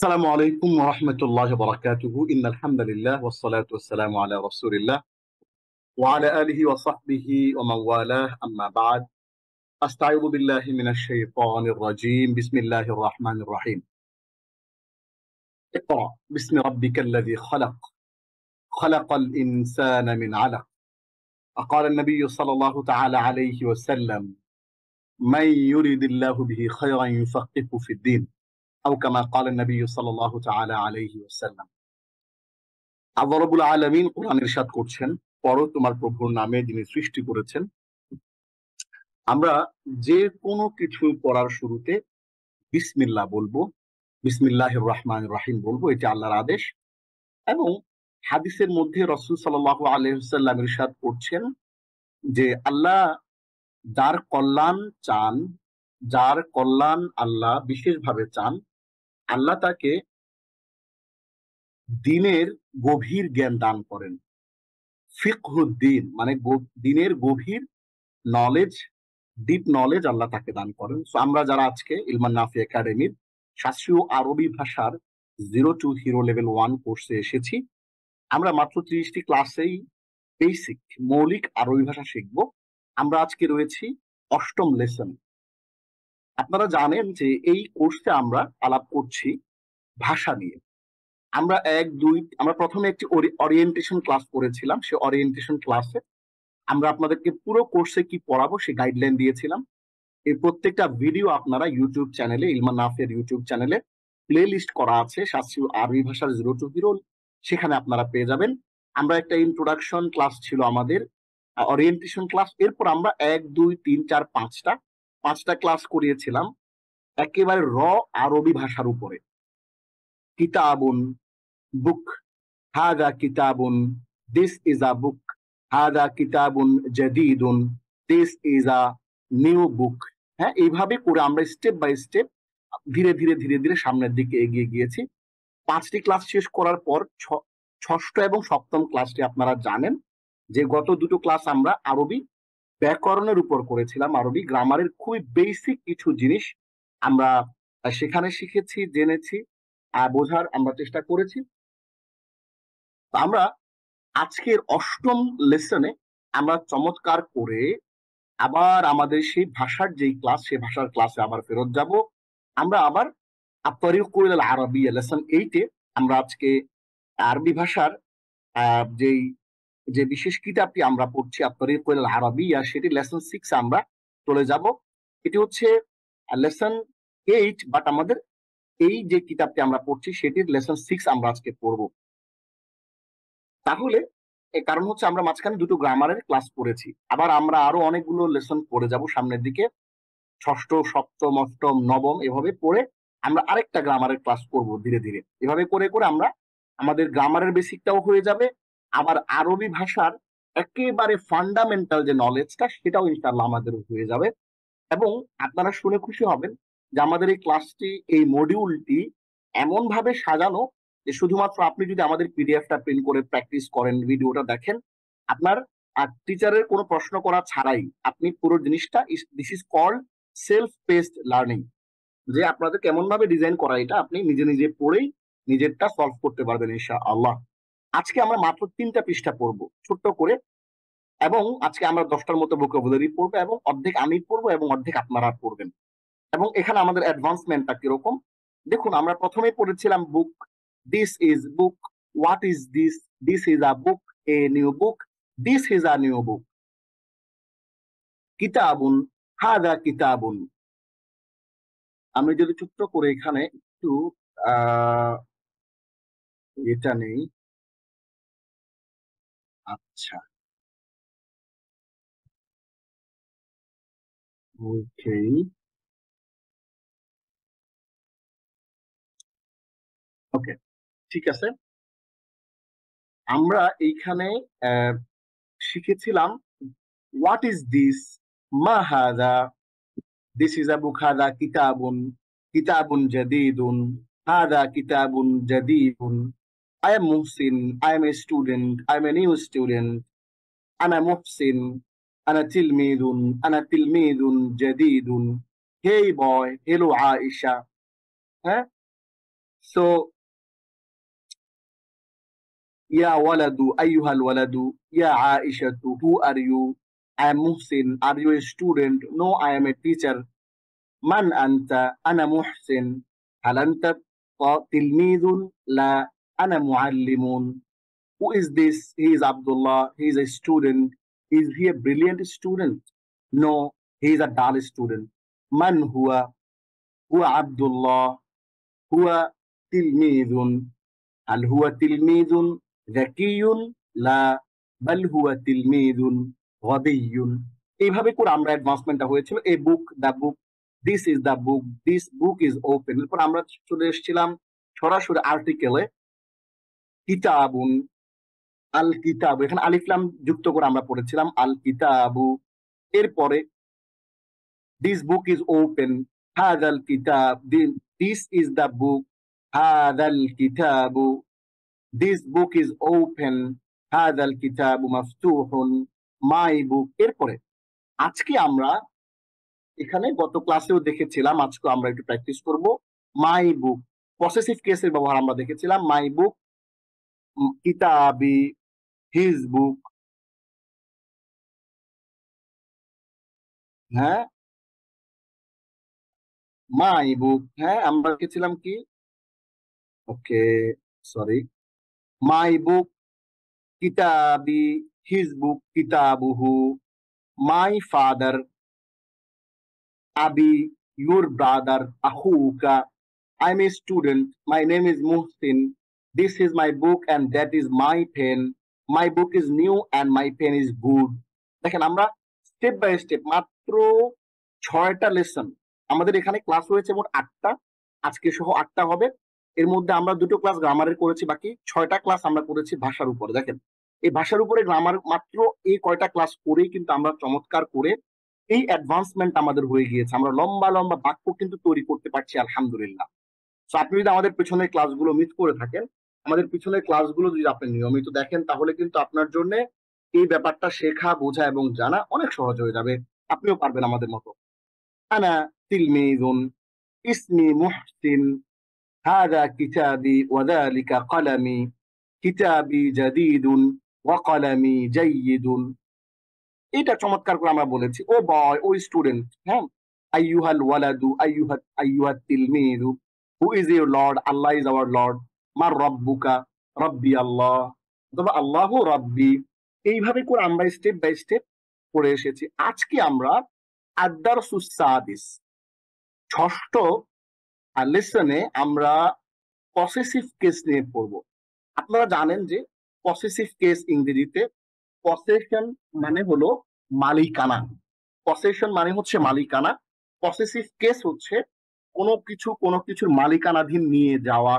السلام عليكم ورحمة الله وبركاته إن الحمد لله والصلاة والسلام على رسول الله وعلى آله وصحبه ومن والاه أما بعد أستعوذ بالله من الشيطان الرجيم بسم الله الرحمن الرحيم اقرأ باسم ربك الذي خلق خلق الإنسان من علق وقال النبي صلى الله تعالى عليه وسلم من يريد الله به خيرا يفقهه في الدين أو كما قال النبي صلى الله تعالى عليه وسلم আল্লাহ রাব্বুল আলামিন কোরআন ইরশাদ করছেন, পড়ো তোমার প্রভুর নামে যিনি সৃষ্টি করেছেন। আমরা যে কোনো কিছু পড়ার শুরুতে বিসমিল্লাহ বলবো, বিসমিল্লাহির রহমানির রহিম বলবো, এটা আল্লাহর আদেশ। এবং হাদিসের মধ্যে রাসূল সাল্লাল্লাহু আলাইহি ওয়াসাল্লাম ইরশাদ করছেন যে আল্লাহ যার কল্যাণ চান, যার কল্যাণ আল্লাহ বিশেষভাবে চান, আল্লাহ তাকে দ্বীনের গভীর জ্ঞান দান করেন। ফিকহুদ্দিন মানে দ্বীনের গভীর নলেজ, ডিপ নলেজ আল্লাহ তাকে দান করেন। সো আমরা যারা আজকে ইলমান নাফি একাডেমির শাস্ত্রীয় আরবি ভাষার 0 to হিরো লেভেল 1 কোর্সে এসেছি, আমরা মাত্র 30টি ক্লাসেই বেসিক মৌলিক আরবি ভাষা শিখব। আমরা আজকে রয়েছি 8ম লেসন। আপনারা জানেন যে এই কোর্সে আমরা আলাপ করছি ভাষা নিয়ে। আমরা প্রথমে একটি ওরিয়েন্টেশন ক্লাস করেছিলাম। সে ওরিয়েন্টেশন ক্লাসে আমরা আপনাদেরকে পুরো কোর্সে কি পড়াবো সে গাইডলাইন দিয়েছিলাম। এই প্রত্যেকটা ভিডিও আপনারা ইউটিউব চ্যানেলে, ইলমান নাফের ইউটিউব চ্যানেলে প্লে লিস্ট করা আছে শাস্ত্রীয় আরবি ভাষার 0 to হিরো, সেখানে আপনারা পেয়ে যাবেন। আমরা একটা ইন্ট্রোডাকশন ক্লাস ছিল আমাদের, ওরিয়েন্টেশন ক্লাস। এরপর আমরা 1 2 3 4 5টা ক্লাস করিয়েছিলাম একেবারে আরবি ভাষার উপরে। কিতাবুন, বুক, হাদা কিতাবুন, দিস ইজ আ বুক, হাদা কিতাবুন জাদীদুন, this is a new book. হ্যাঁ, এইভাবে করে আমরা স্টেপ বাই স্টেপ ধীরে ধীরে ধীরে ধীরে সামনের দিকে এগিয়ে গিয়েছি। 5টি ক্লাস শেষ করার পর ষষ্ঠ এবং সপ্তম ক্লাসটি আপনারা জানেন যে গত দুটো ক্লাস আমরা আরবি ব্যাকরণের উপর করেছিলাম। আরবি গ্রামারের খুবই বেসিক কিছু জিনিস আমরা সেখানে শিখেছি, জেনেছি, বোঝার আমরা চেষ্টা করেছি। আমরা আজকের 8ম লেসনে আমরা চমৎকার করে আবার আমাদের সেই ভাষার যেই ক্লাস, সে ভাষার ক্লাসে আবার ফেরত যাব। আমরা আবার আত-তারিকুল ইলাল আরাবিয়া লেসন 8 এ আমরা আজকে আরবি ভাষার যেই যে বিশেষ কিতাবটি আমরা পড়ছি আত-তারিকুল ইলাল আরাবিয়া, সেটি লেসন 6 এ আমরা চলে যাব। এটি হচ্ছে লেসন 8, বাট আমাদের এই যে কিতাবটি আমরা পড়ছি সেটির লেসন 6 আমরা আজকে পড়ব। তাহলে এর কারণ হচ্ছে আমরা মাঝখানে দুটো গ্রামারের ক্লাস করেছি, আবার আমরা আরো অনেকগুলো লেসন পড়ে যাব সামনের দিকে। ষষ্ঠ, সপ্তম, অষ্টম, নবম এভাবে পড়ে আমরা আরেকটা গ্রামারের ক্লাস করব ধীরে ধীরে। এভাবে করে করে আমরা আমাদের গ্রামারের বেসিকটাও হয়ে যাবে, আবার আরবি ভাষার একেবারে ফান্ডামেন্টাল যে নলেজটা সেটাও ইনশাআল্লাহ আমাদের হয়ে যাবে। এবং আপনারা শুনে খুশি হবেন যে আমাদের এই ক্লাসটি, এই মডিউলটি এমন ভাবে সাজানো যে শুধুমাত্র আপনি যদি আমাদের পিডিএফটা প্রিন্ট করে প্র্যাকটিস করেন, ভিডিওটা দেখেন, আপনার টিচারের কোনো প্রশ্ন করা ছাড়াই আপনি পুরো জিনিসটা, this is called self paced learning, যে আপনাদের কেমন ভাবে ডিজাইন করা, এটা আপনি নিজে নিজে পড়েই নিজেরটা সলভ করতে পারবেন ইনশাআল্লাহ। আজকে আমরা মাত্র 3টা পৃষ্ঠা পড়বো ছোট্ট করে, এবং আজকে আমরা 10টার মতো ভোকাবুলারি পড়বো, এবং অর্ধেক আমি পড়বো এবং অর্ধেক আপনারা পড়বেন। এবং এখানে আমাদের অ্যাডভান্সমেন্টটা কিরকম দেখুন। আমরা প্রথমেই পড়েছিলাম book, this is book, what is this, this is a book, a new book, this is a new book. কিতাবুন, হাদা কিতাবুন। আমি যদি ছোট্ট করে এখানে একটু আহ এটা নেই, আচ্ছা, ওকে, ওকে, ঠিক আছে। আমরা এইখানে আহ, শিখেছিলাম হোয়াট ইজ দিস, মা হাদা, দিস ইজ আ বুক, হাদা কিতাবুন, কিতাবুন জাদীদুন, হাদা কিতাবুন জাদীদুন। I am Muhsin, I am a student, I am a new student, أنا محسن, أنا تلميذ, أنا تلميذ جديد. Hey boy, hello Aisha. হ্যাঁ, So, Ya waladu, ayyuhal waladu, Ya Aishatu, who are you? I am Muhsin. Are you a student? No, I am a teacher. Man anta? Ana Muhsin. Hal anta tilmidun? La, ana muallimun. Who is this? He is Abdullah. He is a student. Is he a brilliant student? No, he is a dull student. Man huwa? Huwa Abdullah. Huwa tilmidun. هل هو تلميذ ذكي؟ لا بل هو تلميذ غبي। এইভাবে করে আমরা অ্যাডভান্সমেন্টটা হয়েছিল। A book, the book, this is the book, this book is open. এরপর আমরা চলে এসেছিলাম সরাসরি আর্টিকেলে, কিতাবুন, আল কিতাব, এখানে আলিফলাম যুক্ত করে আমরা পড়েছিলাম আল কিতাবু। এরপরে দিস বুক ইজ ওপেন, হাদাল কিতাব, দিস ইজ দ্য বুক, হাদাল কিতাবু, দিস বুক ইজ ওপেন, হাদাল কিতাবু মাফতুহুন, মাই বুক। এরপরে আজকে আমরা এখানে গত ক্লাসেও দেখেছিলাম, আজকে আমরা একটু প্র্যাকটিস করব। মাই বুক, পসেসিভ কেসের ব্যবহার আমরা দেখেছিলাম। মাই বুক, কিতাবি, হিজ বুক, হ্যাঁ, মাই বুক, হ্যাঁ, আমরা দেখেছিলাম কি, ওকে, সরি, মাই বুক, কিতাবি, হিজ বুক, কিতাবুহু, মাই ফাদার, আবি, your brother, ahuka, I'm a student, my name is Muhsin, this is my book and that is my pen, my book is new and my pen is good। দেখেন আমরা step by step মাত্র 6টা lesson, আমাদের এখানে class হয়েছে মোট 8টা, আজকে সহ 8টা হবে। এর মধ্যে আমরা 2টো ক্লাস গ্রামারের করেছি, বাকি 6টা ক্লাস আমরা করেছি ভাষার উপরে। দেখেন এই ভাষার উপরে গ্রামার মাত্র এই কয়টা ক্লাস করেই কিন্তু আমরা চমৎকার করে এই অ্যাডভান্সমেন্ট আমাদের হয়ে গিয়েছে। আমরা লম্বা লম্বা বাক্য কিন্তু তৈরি করতে পারছি, আলহামদুলিল্লাহ। তো আপনি যদি আমাদের পিছনের ক্লাসগুলো মিস করে থাকেন, আমাদের পিছনের ক্লাসগুলো যদি আপনি নিয়মিত দেখেন, তাহলে কিন্তু আপনার জন্য এই ব্যাপারটা শেখা, বোঝা এবং জানা অনেক সহজ হয়ে যাবে। আপনিও পারবেন আমাদের মতো। আনা তিলমিযুন, ইসমি মুহসিন, হাযা কিতাবি ওয়া যালিকা কলামি, কিতাবি জাদীদুন ওয়া কলামি জাইয়িদুন। এটা চমৎকার করে আমরা বলেছি। ও বয়, ও স্টুডেন্ট, হ্যাঁ, আইয়ুহাল ওয়ালাদু, আইয়ুহাত তিলমিযু, who is your lord? Allah is our lord. মার রব্বুকা? রব্বি আল্লাহ, অথবা আল্লাহু রব্বি। এইভাবে করে আমরা স্টেপ বাই স্টেপ পড়ে এসেছি। আজকে আমরা আদ-দারসুস সাদিস, 6ষ্ঠ লেসনে আমরা পসেসিভ কেস নিয়ে পড়বো। আপনারা জানেন যে পসেসিভ কেস ইংরেজিতে পসেশন মানে হলো মালিকানা, পসেশন মানে হচ্ছে মালিকানা। পসেসিভ কেস হচ্ছে কোনো কিছুর মালিকানাধীন নিয়ে যাওয়া,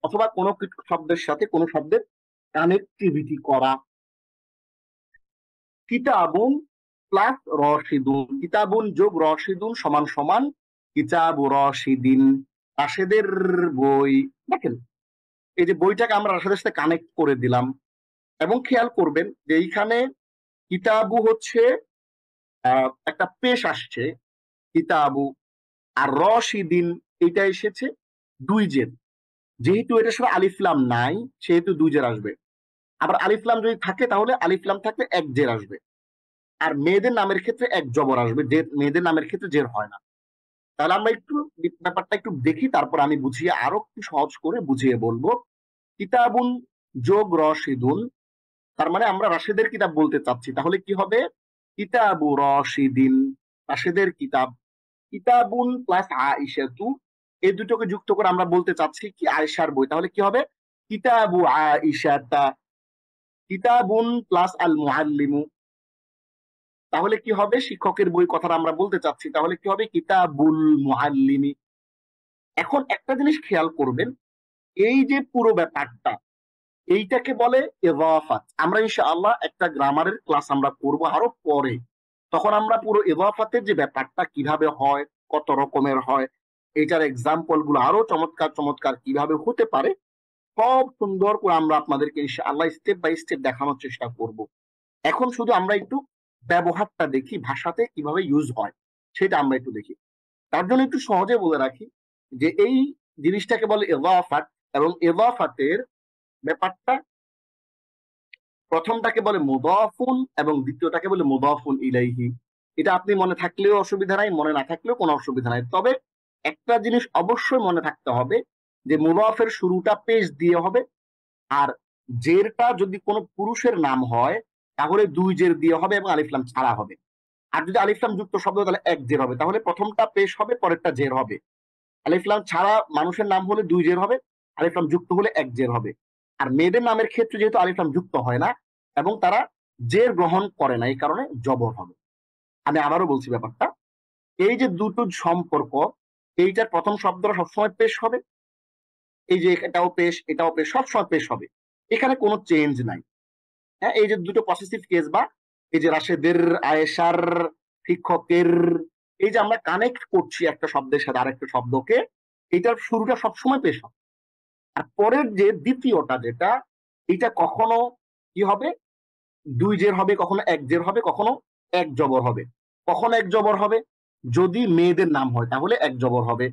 অথবা কোনো কিছু শব্দের সাথে কোনো শব্দের কানেক্টিভিটি করা। কিতাবুন প্লাস রশিদুন, কিতাবুন যোগ রশিদুন সমান সমান কিতাবু রশিদিন, রাশেদের বই। দেখেন এই যে বইটাকে আমরা রাশেদের সাথে কানেক্ট করে দিলাম, এবং খেয়াল করবেন যে এইখানে কিতাবু হচ্ছে একটা পেশ আসছে, কিতাবু, আর রশিদিন এটা এসেছে দুই জের। যেহেতু এটার সাথে আলিফলাম নাই, সেহেতু দুই জের আসবে। আবার আলিফলাম যদি থাকে তাহলে আলিফলাম থাকলে এক জের আসবে। আর মেয়েদের নামের ক্ষেত্রে এক জবর আসবে, যে মেয়েদের নামের ক্ষেত্রে জের হয় না। তাহলে আমরা একটু ব্যাপারটা একটু দেখি, তারপর আমি বুঝিয়ে আরো একটু সহজ করে বুঝিয়ে বলবো। কিতাবুন যোগ রশিদুন, তার মানে আমরা রাশেদের কিতাব বলতে চাচ্ছি, তাহলে কি হবে? কিতাবু রশিদিন, রাশেদের কিতাব। কিতাবুন প্লাস আয়েশাতু, এই দুটোকে যুক্ত করে আমরা বলতে চাচ্ছি কি আয়েশার বই, তাহলে কি হবে? কিতাবু আয়েশাতা। কিতাবুন প্লাস আল মুআল্লিমু, তাহলে কি হবে? শিক্ষকের বই কথাটা আমরা বলতে চাচ্ছি, তাহলে কি হবে? কিতাবুল মুআল্লিমি। এখন একটা জিনিস খেয়াল করবেন, এই যে পুরো ব্যাপারটা, এইটাকে বলে ইযাফাত। আমরা ইনশাআল্লাহ একটা গ্রামারের ক্লাস আমরা করব আরো পরে, তখন আমরা পুরো ইযাফাতের যে ব্যাপারটা কিভাবে হয়, কত রকমের হয়, এটার এক্সাম্পল গুলো আরো চমৎকার চমৎকার কিভাবে হতে পারে, সব সুন্দর করে আমরা আপনাদেরকে ইনশাআল্লাহ স্টেপ বাই স্টেপ দেখানোর চেষ্টা করব। এখন শুধু আমরা একটু ব্যবহারটা দেখি, ভাষাতে কিভাবে ইউজ হয় সেটা আমরা একটু দেখি। তার জন্য একটু সহজে বলে রাখি যে এই জিনিসটাকে বলে ইদাফাত, এবং ইদাফাতের ব্যাপারটা প্রথমটাকে বলে মুদাফুন এবং দ্বিতীয়টাকে বলে মুদাফুন ইলাইহি। এটা আপনি মনে থাকলেও অসুবিধা নাই, মনে না থাকলেও কোনো অসুবিধা নাই। তবে একটা জিনিস অবশ্যই মনে থাকতে হবে যে মুদাফের শুরুটা পেশ দিয়ে হবে, আর জেরটা যদি কোনো পুরুষের নাম হয় তাহলে দুই জের দিয়ে হবে এবং আলিফ লাম ছাড়া হবে। আর যদি আলিফ লাম যুক্ত শব্দ তাহলে এক জের হবে, তাহলে প্রথমটা পেশ হবে পরেরটা জের হবে। আলিফ লাম ছাড়া মানুষের নাম হলে দুই জের হবে, আলিফ লাম যুক্ত হলে এক জের হবে। আর মেয়েদের নামের ক্ষেত্রে যেহেতু আলিফ লাম যুক্ত হয় না এবং তারা জের গ্রহণ করে না, এই কারণে জবর হবে। আমি আবারও বলছি ব্যাপারটা, এই যে দুটো সম্পর্ক, এইটার প্রথম শব্দটা সবসময় পেশ হবে, এই যে এটাও পেশ সবসময় পেশ হবে, এখানে কোনো চেঞ্জ নাই। হ্যাঁ, এই যে দুটো পসেসিভ কেস বা এই যে রাশেদের, আয়েশার, শিক্ষকের, এই যে আমরা কানেক্ট করছি একটা শব্দের সাথে আরেকটা শব্দকে, এটার শুরুটা সবসময় পেশ হবে। আর পরের যে দ্বিতীয়টা যেটা, এটা কখনো কি হবে, দুই জের হবে, কখনো এক জের হবে, কখনো এক জবর হবে। কখনো এক জবর হবে যদি মেয়েদের নাম হয় তাহলে এক জবর হবে।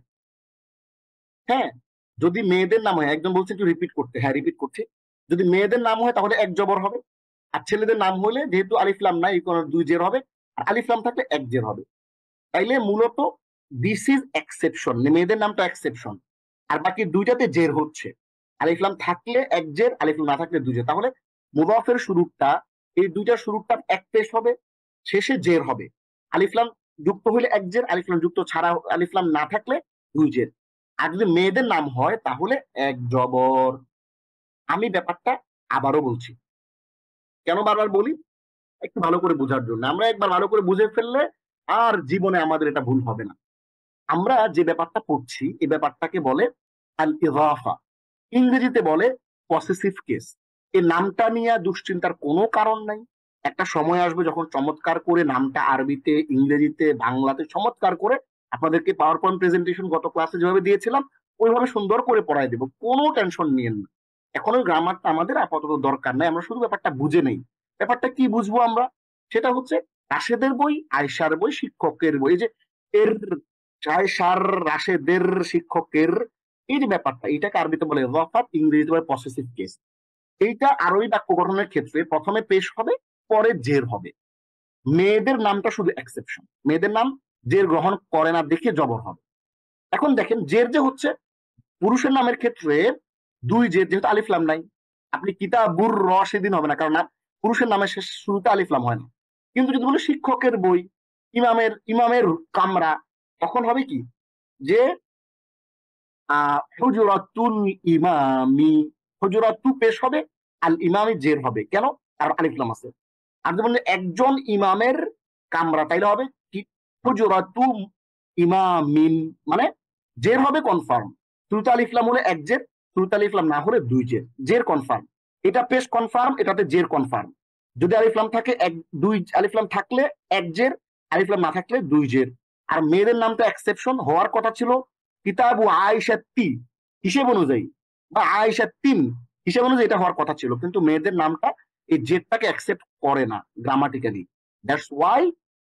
হ্যাঁ, যদি মেয়েদের নাম হয়, একজন বলছে একটু রিপিট করতে, হ্যাঁ রিপিট করছি, যদি মেয়েদের নাম হয় তাহলে এক জবর হবে। আর ছেলেদের নাম হলে যেহেতু আলিফলাম নাই, কোনো দুই জের হবে, আর আলিফলাম থাকলে এক জের হবে। তাইলে মূলত দিস ইজ এক্সেপশন, মেয়েদের নামটা এক্সেপশন, আর বাকি দুইটাতে জের হচ্ছে। আলিফলাম থাকলে এক জের, আলিফলাম না থাকলে দুই জের। তাহলে মুদাফের শুরুটা, এই দুইটার শুরুটা এক পেশ হবে, শেষে জের হবে। আলিফলাম যুক্ত হইলে এক জের, আলিফলাম যুক্ত ছাড়া, আলিফলাম না থাকলে দুই জের। আর যদি মেয়েদের নাম হয় তাহলে এক জবর। আমি ব্যাপারটা আবারও বলছি, কেন বারবার বলি, একটু ভালো করে বোঝার জন্য। আমরা একবার ভালো করে বুঝে ফেললে আর জীবনে আমাদের এটা ভুল হবে না। আমরা যে ব্যাপারটা পড়ছি এই ব্যাপারটাকে বলে আল ইদাফা, ইংরেজিতে বলে পসেসিভ কেস। এই নামটা নিয়ে দুশ্চিন্তার কোনো কারণ নাই। একটা সময় আসবে যখন চমৎকার করে নামটা আরবিতে, ইংরেজিতে, বাংলাতে চমৎকার করে আপনাদেরকে পাওয়ার পয়েন্ট প্রেজেন্টেশন গত ক্লাসে যেভাবে দিয়েছিলাম ওইভাবে সুন্দর করে পড়াই দেবো, কোনো টেনশন নিয়েন না। এখন ওই গ্রামারটা আমাদের আপাতত দরকার নাই, আমরা শুধু ব্যাপারটা বুঝে নেই। ব্যাপারটা কি বুঝবো আমরা, সেটা হচ্ছে রাশেদের বই, আয়সার বই, শিক্ষকের বই, এই যে এর, আয়সার, রাশেদের, শিক্ষকের, এই যে ব্যাপারটা, এটাকে আরবিতে বলে ইদাফাত, ইংরেজিতে বলে পসেসিভ কেস। এইটা আরবি বাক্য গঠনের ক্ষেত্রে প্রথমে পেশ হবে, পরে জের হবে। মেয়েদের নামটা শুধু এক্সেপশন, মেয়েদের নাম জের গ্রহণ করে না দেখে জবর হবে। এখন দেখেন জের যে হচ্ছে পুরুষের নামের ক্ষেত্রে দুই জের, যেহেতু আলিফলাম নাই, আপনি কিতাবুর রশিদিন হবে না, কারণ পুরুষের নামের শেষ শুরুতে আলিফলাম হয় না। কিন্তু যদি বলি শিক্ষকের বই, ইমামের কামরা, তখন হবে কি যে হুজরাতুল ইমামি, হুজরাতু পেশ হবে, আল ইমামি জের হবে, কেন, আর আলিফলাম আছে। আর যেমন একজন ইমামের কামরা, তাইলে হবে কি হুজরাতু ইমামিন, মানে জের হবে কনফার্ম। শুরুতে আলিফলাম হলে এক জের, শুরুতে আলিফলাম না হলে দুই জের, জের কনফার্ম। এটা পেশ কনফার্ম, এটাতে জের কনফার্ম। যদি আলিফলাম থাকে এক, দুই আলিফলাম থাকলে এক জের, আলিফলাম না থাকলে দুই জের। আর মেয়েদের নামটা এক্সেপশন হওয়ার কথা ছিল কিতাবু আয়েশাতি হিসেব অনুযায়ী, বা আয়েশাতিন হিসেব অনুযায়ী এটা হওয়ার কথা ছিল, কিন্তু মেয়েদের নামটা এই জেডটাকে অ্যাকসেপ্ট করে না grammatically. That's why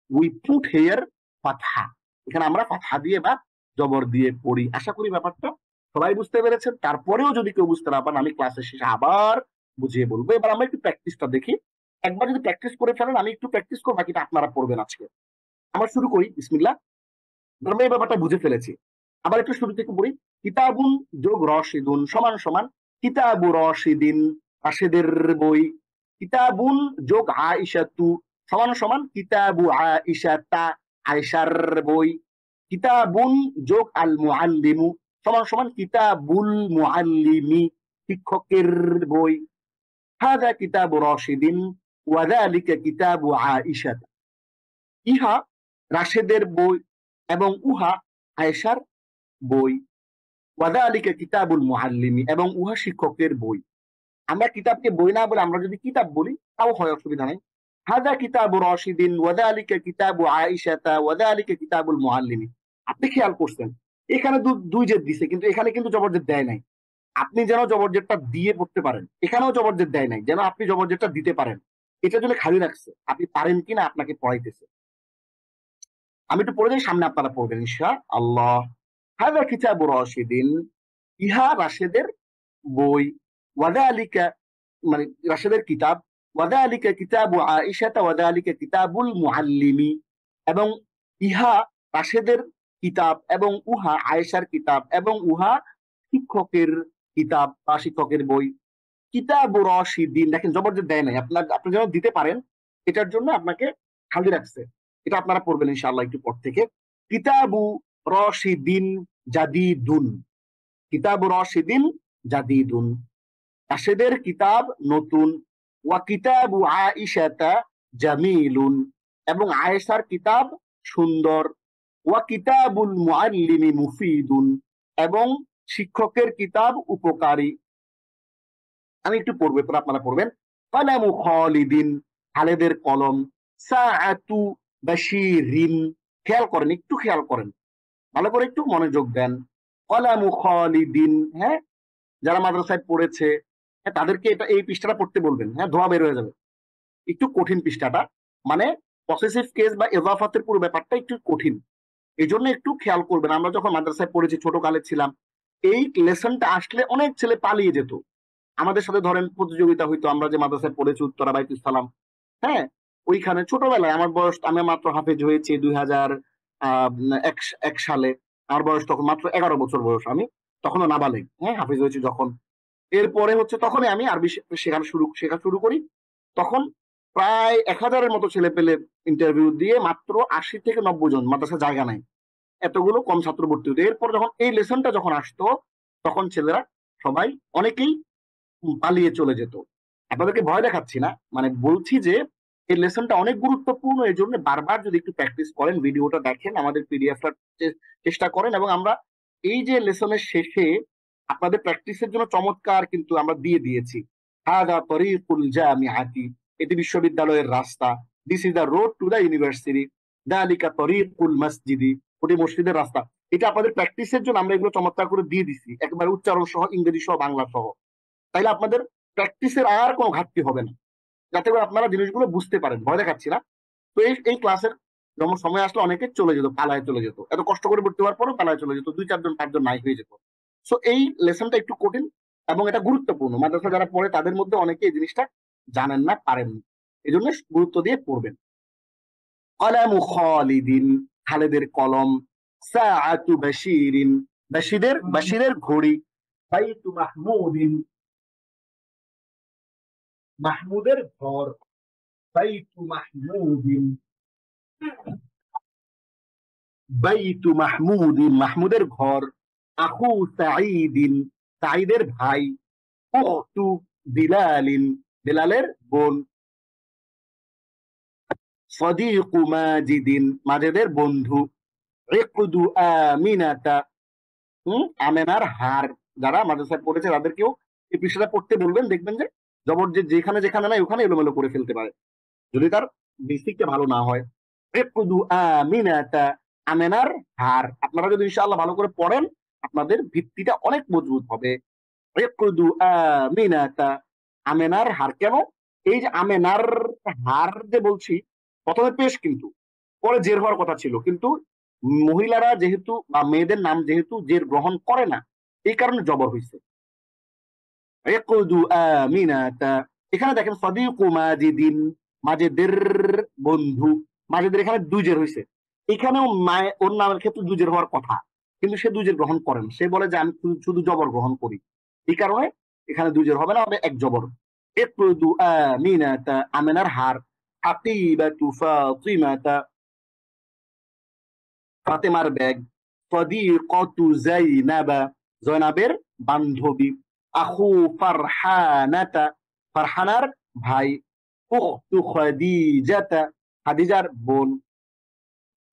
we put here ফাতহা, এখানে আমরা ফাতহা দিয়ে বা জবর দিয়ে পড়ি। আশা করি ব্যাপারটা সবাই বুঝতে পেরেছেন। তারপরেও যদি কেউ বুঝতে না পারেন আমি ক্লাসের শেষে আবার বুঝিয়ে বলবো। এবার আমরা একটু প্র্যাকটিসটা দেখি। একবার যদি প্র্যাকটিস করে ফেলেন, আমি একটু প্র্যাকটিস করবো, বাকিটা আপনারা পড়বেন আজকে। আমরা শুরু করি, বিসমিল্লাহ। আমরা এই ব্যাপারটা বুঝে ফেলেছি, আবার একটু শুরু থেকে পড়ি। কিতাবুন যোগ রশিদুন সমান সমান কিতাবু রশিদিন, রাশেদের বই। কিতাবুন যোগ আইশাতু সমান সমান কিতাবু আইশাতা, আয়েশার বই। কিতাবুন যোগ আল মুআল্লিমু সমান সমান কিতাবুল মুআল্লিমি, শিক্ষকের বই। হাযা কিতাবু রশিদিন ওয়া যালিকা কিতাবু আইশাতা, ইহা রাশেদের বই এবং উহা আয়েশার বই। ওয়াযালিকা কিতাবুল মুআল্লিমি, এবং উহা শিক্ষকের বই। আমরা কিতাবকে বই না বলে আমরা যদি কিতাব বলি তাও হয়, অসুবিধা নাই। হাযা কিতাবু রাশিদিন ওয়াযালিকা কিতাবু আয়েশাতা ওয়াযালিকা কিতাবুল মুআল্লিমি। আপনি খেয়াল করছেন এখানে দুই জেদ দিছে, কিন্তু এখানে কিন্তু জবরজেদ দেয় নাই। আপনি যেন জবরজেদটা দিয়ে পড়তে পারেন, এখানেও জবরজেদ দেয় নাই, যেন আপনি জবরজেদটা দিতে পারেন। এটার জন্য খালি রাখছে, আপনি পারেন কিনা আপনাকে পড়াইতেছে। আমি একটু পড়ে যাই, সামনে আপনারা পড়বেন ইনশাআল্লাহ। হাযা কিতাবু রাশিদিন ইহা রাশেদের বই, ওয়াদালিকা মানে রাশেদের কিতাব, ওয়াদালিকা কিতাবু আয়েশাতা ওয়াদালিকা কিতাবুল মুআল্লিমি, এবং ইহা রাশেদের কিতাব এবং উহা আয়েশার কিতাব এবং উহা শিক্ষকের কিতাব বা শিক্ষকের বই। কিতাবু রশিদিন, দেখেন জবরদস্ত দেয় নাই, আপনি যেন দিতে পারেন এটার জন্য আপনাকে খালি রাখছে। এটা আপনারা পড়বেন ইনশাআল্লাহ একটু পর থেকে। কিতাবু রশিদিন জাদিদুন, কিতাবু রশিদিন জাদিদুন, রাশেদের কিতাব নতুন। ওয়া কিতাবু আয়েশাতা জামিলুন, এবং আয়েশার কিতাব সুন্দর। ওয়া কিতাবুল মুআল্লিমি মুফিদুন, এবং শিক্ষকের কিতাব উপকারী। আমি একটু পড়বো, এরপর আপনারা পড়বেন। কলামু খালিদিন, খালেদের কলম। সাআতু বাশিরিন, খেয়াল করেন, একটু খেয়াল করেন, ভালো করে একটু মনোযোগ দেন। কলামু খালিদিন, হ্যাঁ, যারা মাদ্রাসায় পড়েছে, হ্যাঁ, তাদেরকে এটা এই পৃষ্ঠাটা পড়তে বলবেন, হ্যাঁ, ধোয়া বের হয়ে যাবে। একটু কঠিন পৃষ্ঠাটা, মানে পসেসিভ কেস বা ইজাফাতের পুরো ব্যাপারটা একটু কঠিন, এই জন্য একটু খেয়াল করবেন। আমরা যখন মাদ্রাসায় পড়েছি, ছোট কালে ছিলাম, এই লেসনটা আসলে অনেক ছেলে পালিয়ে যেত। আমাদের সাথে ধরেন প্রতিযোগিতা হইতো, আমরা যে মাদ্রাসায় পড়েছি উত্তরা বাইতুল সালাম, হ্যাঁ, ওইখানে ছোটবেলায় আমার বয়স, আমি মাত্র হাফেজ হয়েছি 2001 সালে। আমার বয়স তখন মাত্র 11 বছর বয়স, আমি তখনও নাবালেগ, হ্যাঁ, হাফেজ হয়েছি যখন। এরপরে হচ্ছে তখনই আমি আরবি শেখা শুরু করি। তখন প্রায় 1000-এর মতো ছেলে পেলে ইন্টারভিউ দিয়ে মাত্র 80 থেকে 90 জন, মাদ্রাসা জায়গা নাই, এতগুলো কম ছাত্র ভর্তি হতো। এরপর যখন এই লেসনটা যখন আসতো, তখন ছেলেরা সবাই, অনেকেই পালিয়ে চলে যেত। আপনাদেরকে ভয় দেখাচ্ছি না, মানে বলছি যে এই লেসনটা অনেক গুরুত্বপূর্ণ, এই জন্য বারবার যদি একটু প্র্যাকটিস করেন, ভিডিওটা দেখেন, আমাদের পিডিএফটা চেষ্টা করেন, এবং আমরা এই যে লেসনের শেষে আপনাদের প্র্যাকটিসের জন্য চমৎকার কিন্তু আমরা দিয়ে দিয়েছি। হাদা তরিকুল জামিআতি, এটি বিশ্ববিদ্যালয়ের রাস্তা। This is the road to the university. দালিকা তরিকুল মসজিদি, ওটি মসজিদের রাস্তা। এটা আপনাদের প্র্যাকটিসের জন্য আমরা এগুলো চমৎকার করে দিয়ে দিছি, একবারে উচ্চারণ সহ, ইংরেজি সহ, বাংলা সহ। তাইলে আপনাদের প্র্যাকটিসের আর কোনো ঘাটতি হবে না, যাতে করে আপনারা জিনিসগুলো বুঝতে পারেন। ভয় দেখাচ্ছি না। তো এই ক্লাসের যেমন সময় আসলে অনেকে চলে যেত, পালায় চলে যেত, এত কষ্ট করে ভর্তি হওয়ার পরও পালায় চলে যেত, 2-4 জন 5 জন নাই হয়ে যেত। সো এই লেসনটা একটু কঠিন এবং এটা গুরুত্বপূর্ণ। মাদ্রাসা যারা পড়ে তাদের মধ্যে অনেকে এই জিনিসটা জানেন না, পারেন না, এই জন্য গুরুত্ব দিয়ে পড়বেন। কলামু খালিদিন, খালেদের কলম। সাআতু বাশিরিন, বাশিরের ঘড়ি। বাইতু মাহমুদিন, মাহমুদের ঘর। বাইতু মাহমুদিন, বাইতু মাহমুদিন, মাহমুদের ঘর। আখু সাঈদিন, সাঈদের ভাই। উখতু বিলালিন, বিলালের বোন। সদীকু মাজিদিন, মাজেদের বন্ধু। ইকদু আমিনাতা, আমেনার হার। যারা মাদ্রাসায় পড়েছে তাদেরকেও এই পৃষ্ঠাটা পড়তে বলবেন, দেখবেন যে জবর যে যেখানে যেখানে নাই ওখানে এলোমেলো করে ফেলতে পারে, যদি তার বেসিকটা ভালো না হয়। ইকদু আমিনাতা, আমেনার হার। আপনারা যদি ইনশাআল্লাহ ভালো করে পড়েন, আপনাদের ভিত্তিটা অনেক মজবুত হবে। ইকদু আমিনাতা, আমেনার হার। কেন এই যে আমেনার হার যে বলছি, প্রথমে পেশ কিন্তু, পরে জের হওয়ার কথা ছিল, কিন্তু মহিলারা যেহেতু বা মেয়েদের নাম যেহেতু জের গ্রহণ করে না, এই কারণে জবর হয়েছে। ইকদু আমিনাতা, এখানে দেখেন সদিকু মাজিদিন, মাজেদের বন্ধু। মাজেদের এখানে দুজের হয়েছে, এখানেও ওর নামের ক্ষেত্রে দুজের হওয়ার কথা, কিন্তু সে দুজের গ্রহণ করেন, সে বলে যে আমি শুধু জবর গ্রহণ করি। এই কারণে এখানে দুজের হবে না, হবে এক জবর। ইকদু আমিনাতা, আমিনার হার। হাকিবাতু ফাতিমাতা, ফাতেমার ব্যাগ। সদিকতু জাইনাবা, জয়নাবের বান্ধবী। আখু ফারহানাতা, ফারহানার ভাই। উখতু খাদিজাতা, খাদিজার বোন।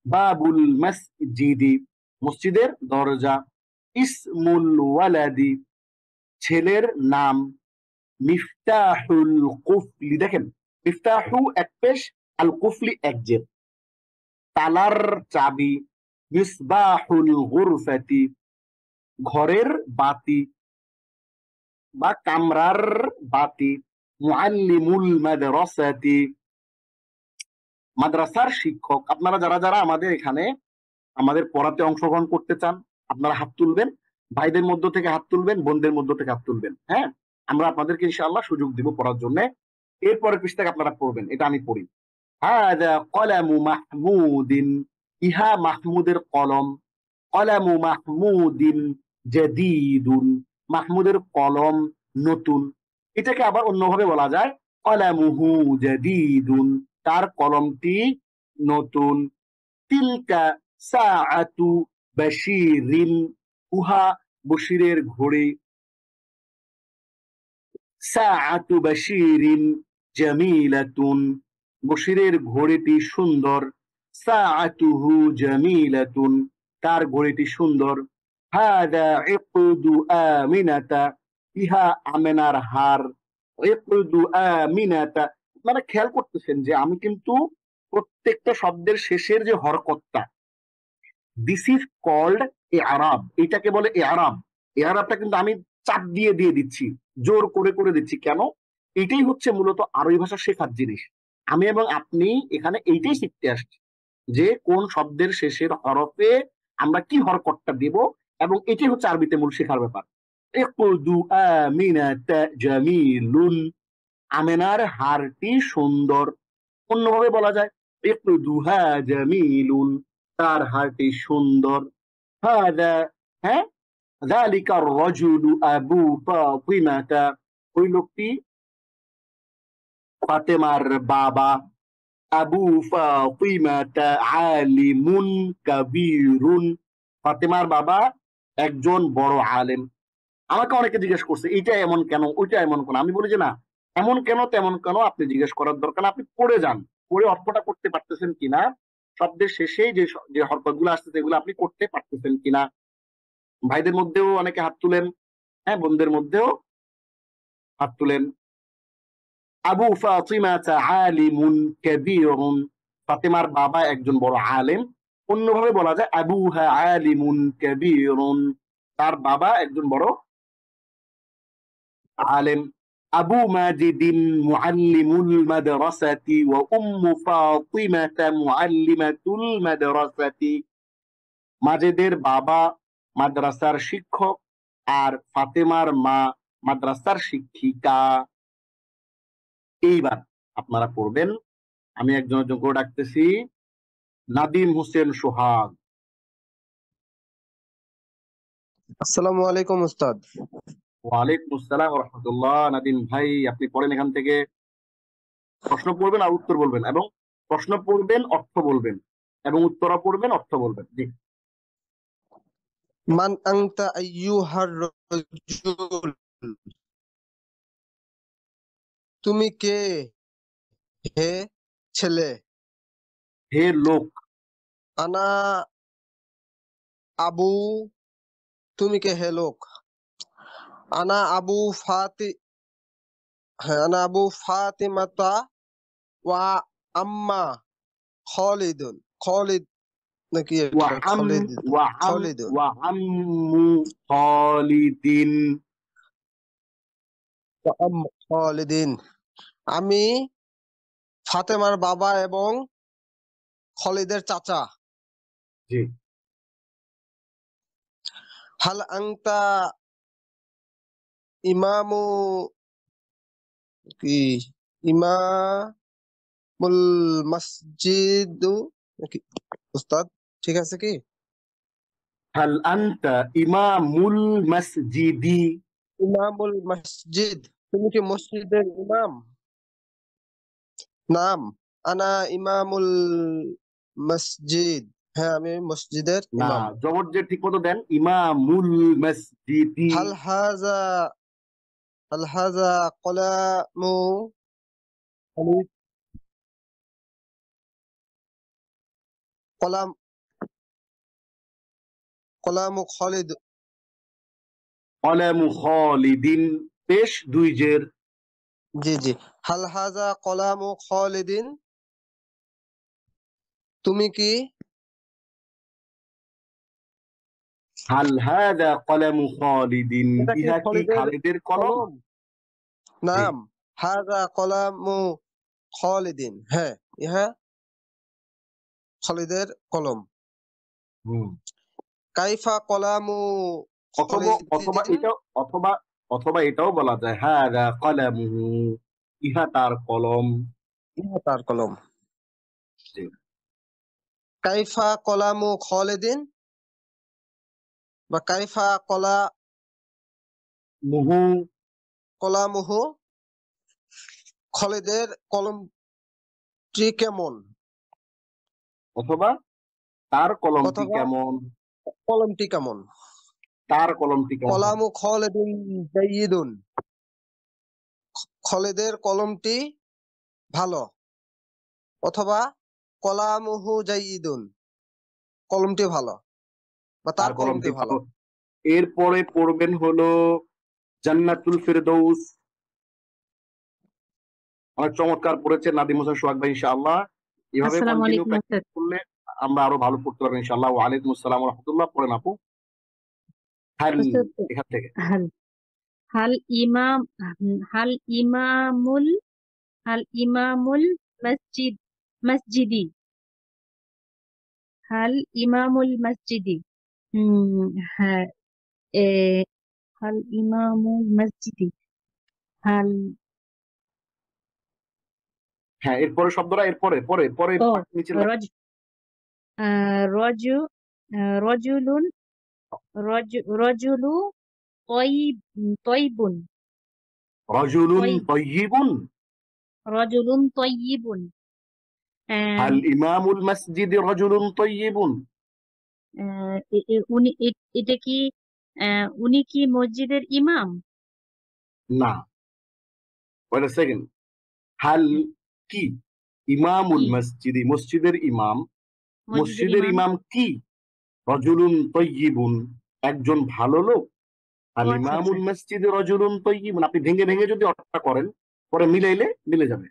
বাবুল মসজিদি, মসজিদের দরজা। ইসমুল ওয়ালাদি, ছেলের নাম। মিফতাহুল কুফলি, দেখেন মিফতাহু এক পেশ, আল কুফলি এক জের। তালার চাবি। মিসবাহুল গুরফাতি, ঘরের বাতি বা কামরার বাতি। মুআল্লিমুল মাদ্রাসাতি, মাদ্রাসার শিক্ষক। আপনারা যারা যারা আমাদের এখানে আমাদের পড়াতে অংশগ্রহণ করতে চান, আপনারা হাত তুলবেন। ভাইদের মধ্য থেকে হাত তুলবেন, বোনদের মধ্য থেকে হাত তুলবেন। হ্যাঁ, আমরা আপনাদেরকে ইনশাআল্লাহ সুযোগ দিব পড়ার জন্য। এরপরে পৃষ্ঠাকে আপনারা পড়বেন, এটা আমি পড়ি। হাদা কলামু মাহমুদিন, ইহা মাহমুদের কলম। কলামু মাহমুদিন জাদীদুন, মাহমুদের কলম নতুন। এটাকে আবার অন্যভাবে বলা যায় কলামুহু জাদীদুন, তার কলমটি নতুন। তিলকা সাআতু বাশিরিন, উহা বশিরের ঘড়ি। সাআতু বাশিরিন জামিলাতুন, বশিরের ঘড়িটি সুন্দর। সাআতুহু জামিলাতুন, তার ঘড়িটি সুন্দর। হাদা ইকদু আমিনাতা, ইহা আমেনার হার। ইকদু আমিনাতা, মানে খেয়াল করতেছেন যে আমি কিন্তু প্রত্যেকটা শব্দের শেষের যে হরকতটা, দিস ইজ কল্ড এ আরাব, এটাকে বলে এ আরাব। এ আরাবটা কিন্তু আমি চাপ দিয়ে দিয়ে দিচ্ছি, জোর করে করে দিচ্ছি কেন? এটাই হচ্ছে মূলত আরবি ভাষা শেখার জিনিস। আমি এবং আপনি এখানে এইটাই শিখতে আসছি যে কোন শব্দের শেষের হরফে আমরা কি হরকতটা দিব, এবং এটাই হচ্ছে আরবিতে মূল শেখার ব্যাপার। ইকদু আমিনাতা জামিলুন, আমেনার হারটি সুন্দর। অন্যভাবে বলা যায় ইকদুহা জামিলুন, তার হারটি সুন্দর। হাদা, হ্যাঁ, যালিকা রাজুলু আবু ফাতিমাতা, ওই লোকটি ফাতেমার বাবা। আবু ফাতিমাতা আলিমুন কাবীরুন, ফাতেমার বাবা একজন বড় আলেম। আমাকে অনেকে জিজ্ঞেস করছে এটা এমন কেন, ওইটা এমন কেন। আমি বলি যে না, এমন কেন তেমন কেন আপনি জিজ্ঞেস করার দরকার না, আপনি পড়ে যান, পড়ে অর্থটা করতে পারতেছেন কিনা, শব্দের শেষে যে যে হরকতগুলো আসতেছে এগুলো আপনি করতে পারতেছেন কিনা। ভাইদের মধ্যেও অনেকে হাত তুলেন, হ্যাঁ, বোনদের মধ্যেও হাত তুলেন। আবু ফাতিমাতা আলিমুন কাবীরুন, ফাতেমার বাবা একজন বড় আলেম। অন্যভাবে বলা যায় আবুহা আলিমুন কাবীরুন, তার বাবা একজন বড় আলেম। আবু মাজিদিন মুআল্লিমুল মাদ্রাসাতি ওয়া উম্মু ফাতিমাতা মুআল্লিমাতুল মাদ্রাসাতি, মাজেদের বাবা মাদ্রাসার শিক্ষক আর ফাতেমার মা মাদ্রাসার শিক্ষিকা। এইবার আপনারা পড়বেন, আমি একজন একজন করে ডাকতেছি। নাদিম হোসেন সোহাগ। আসসালামু আলাইকুম উস্তাদ। ওয়ালাইকুম আসসালাম ওয়া রাহমাতুল্লাহ। নাদিম ভাই, আপনি পড়েন এখান থেকে। প্রশ্ন পড়বেন আর উত্তর বলবেন, এবং প্রশ্ন পড়বেন অর্থ বলবেন, এবং উত্তরও পড়বেন অর্থ বলবেন। জি। মান আনতা আইয়ুহার রাজুল, তুমি কে হে ছেলে? হে লোক। আনা আবু, তুমি কে হে লোক? আনা আবু ফাতি, হ্যাঁ, আনা আবু ফাতিমাতা ওয়া আম্মা খালিদুন, খালিদ নাকি ওয়া এটা আম খালিদ, ওয়া আম খালিদুন, ওয়া আম্মু খালিদিন। ওয়া আম্মু খালিদিন, আমি ফাতেমার বাবা এবং খালিদের চাচা। জি। হাল আংতা ইমামু, কি ইমামুল মসজিদ নাকি উস্তাদ, ঠিক আছে কি? হাল আনতা ইমামুল মসজিদি। ইমামুল মসজিদ, তুমি কি মসজিদের ইমাম? নাম, আনা ইমামুল মসজিদ, হ্যাঁ আমি মসজিদের না, ইমাম। জবর যে ঠিক মতো দেন, ইমামুল মসজিদি। হাল হাজা, হাল হাজা কলামু খালিদ, কলাম, কলামু খালিদ, কলামু খালিদিন, পেশ দুই জের। জি জি। হাল হাজা কলামু খালিদিন, তুমি কি, হাল হাদা কলামু খালিদিন, এটা কি ইহা কি খালিদের খালিদের কলম? কলম? জি। নাম, হাজা কলামু খালিদিন, হ্যাঁ ইহা খালিদের কলম। হুম। কাইফা কলামু অথবা অথবা খালিদিন এটা অথবা অথবা এটাও বলা যায় হাযা কলামুহু, ইহা তার কলম। ইহা তার কলম। জি। কাইফা কলামু খালিদিন বা কাইফা মুহু, কলামুহু, খালিদের কলমটি কেমন, অথবা তার কলমটি অথবা কেমন, কলমটি কেমন। তার কলমটি কেমন হবে। কলামু খালিদিন জাইয়িদুন, খালিদের কলমটি ভালো, অথবা কলামুহু জাইয়িদুন, কলমটি ভালো বা তার তার কলমটি কলমটি ভালো। ভালো। এরপরে পড়বেন হলো জান্নাতুল ফেরদৌস। অনেক চমৎকার পড়েছেন নাদিম হোসেন সোহাগ ভাই, ইনশাআল্লাহ এভাবে আসসালামু কন্টিনিউ আলাইকুম প্র্যাকটিস ওস্তাদ। করলে আমরা আরো ভালো পড়তে পারবো ইনশাআল্লাহ। ওয়া আলাইকুম আসসালাম ওয়া রাহমাতুল্লাহ। পড়েন আপু। হাল, ওস্তাদ, এখান থেকে। হাল হাল ইমাম হাল ইমামুল হাল ইমামুল মসজিদ মসজিদি হাল ইমামুল মসজিদি হ্যাঁ, এ, হাল ইমামুল মসজিদি হাল হ্যাঁ, এরপরে শব্দটা এরপরে পরে পরে ও নিচে লেখা। রজ রজু রজুলুন রজুলু তয়িব তয়িবুন রাজুলুন তয়িব তাইয়িবুন। রজুলুন তয়িবুন। হাল ইমামুল মসজিদে রাজুলুন তাইয়িবুন। উনি এটা কি উনি কি মসজিদের ইমাম? না, ওয়েট আ সেকেন্ড। হাল কি ইমামুল কি মসজিদি, মসজিদের ইমাম, মসজিদের মসজিদের ইমাম? ইমাম কি রাজুলুন তাইয়িবুন, একজন ভালো লোক। ও আল আচ্ছা আচ্ছা, ইমামুল মসজিদে রাজুলুন তাইয়িবুন, আপনি ভেঙে ভেঙে যদি অর্থটা করেন পরে মিলাইলে মিলে যাবে।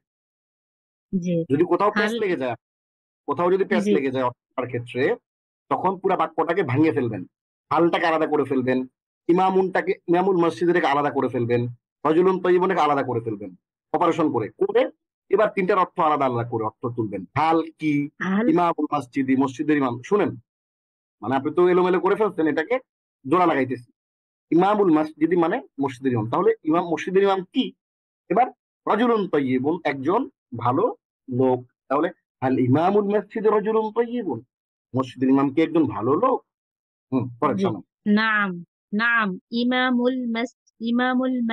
জি। যদি কোথাও প্যাচ হাল লেগে যায়, কোথাও যদি প্যাচ জি লেগে যায় অর্থটার ক্ষেত্রে, তখন পুরো বাক্যটাকে ভাঙিয়ে ফেলবেন। হালটাকে আলাদা করে ফেলবেন, ইমামুল মসজিদটাকে আলাদা করে ফেলবেন, রাজুলুন তাইয়িবুনকে আলাদা করে ফেলবেন। অপারেশন করে করে এবার তিনটার অর্থ আলাদা আলাদা করে অর্থ তুলবেন। হাল কি হাল ইমামুল মসজিদি, মসজিদের ইমাম। শুনেন, মানে আপনি তো এলোমেলো করে ফেলছেন, এটাকে জোড়া লাগাইতেছি। ইমামুল মসজিদি মানে মসজিদের ইমাম, তাহলে ইমাম মসজিদের ইমাম কি? এবার রাজুলুন তাইয়িবুন, একজন ভালো লোক। তাহলে আল ইমামুল মসজিদে রাজুলুন তাইয়িবুন, মসজিদের ইমাম কি একজন ভালো লোক? পরের জি। শোনো। নাম নাম ইমামুল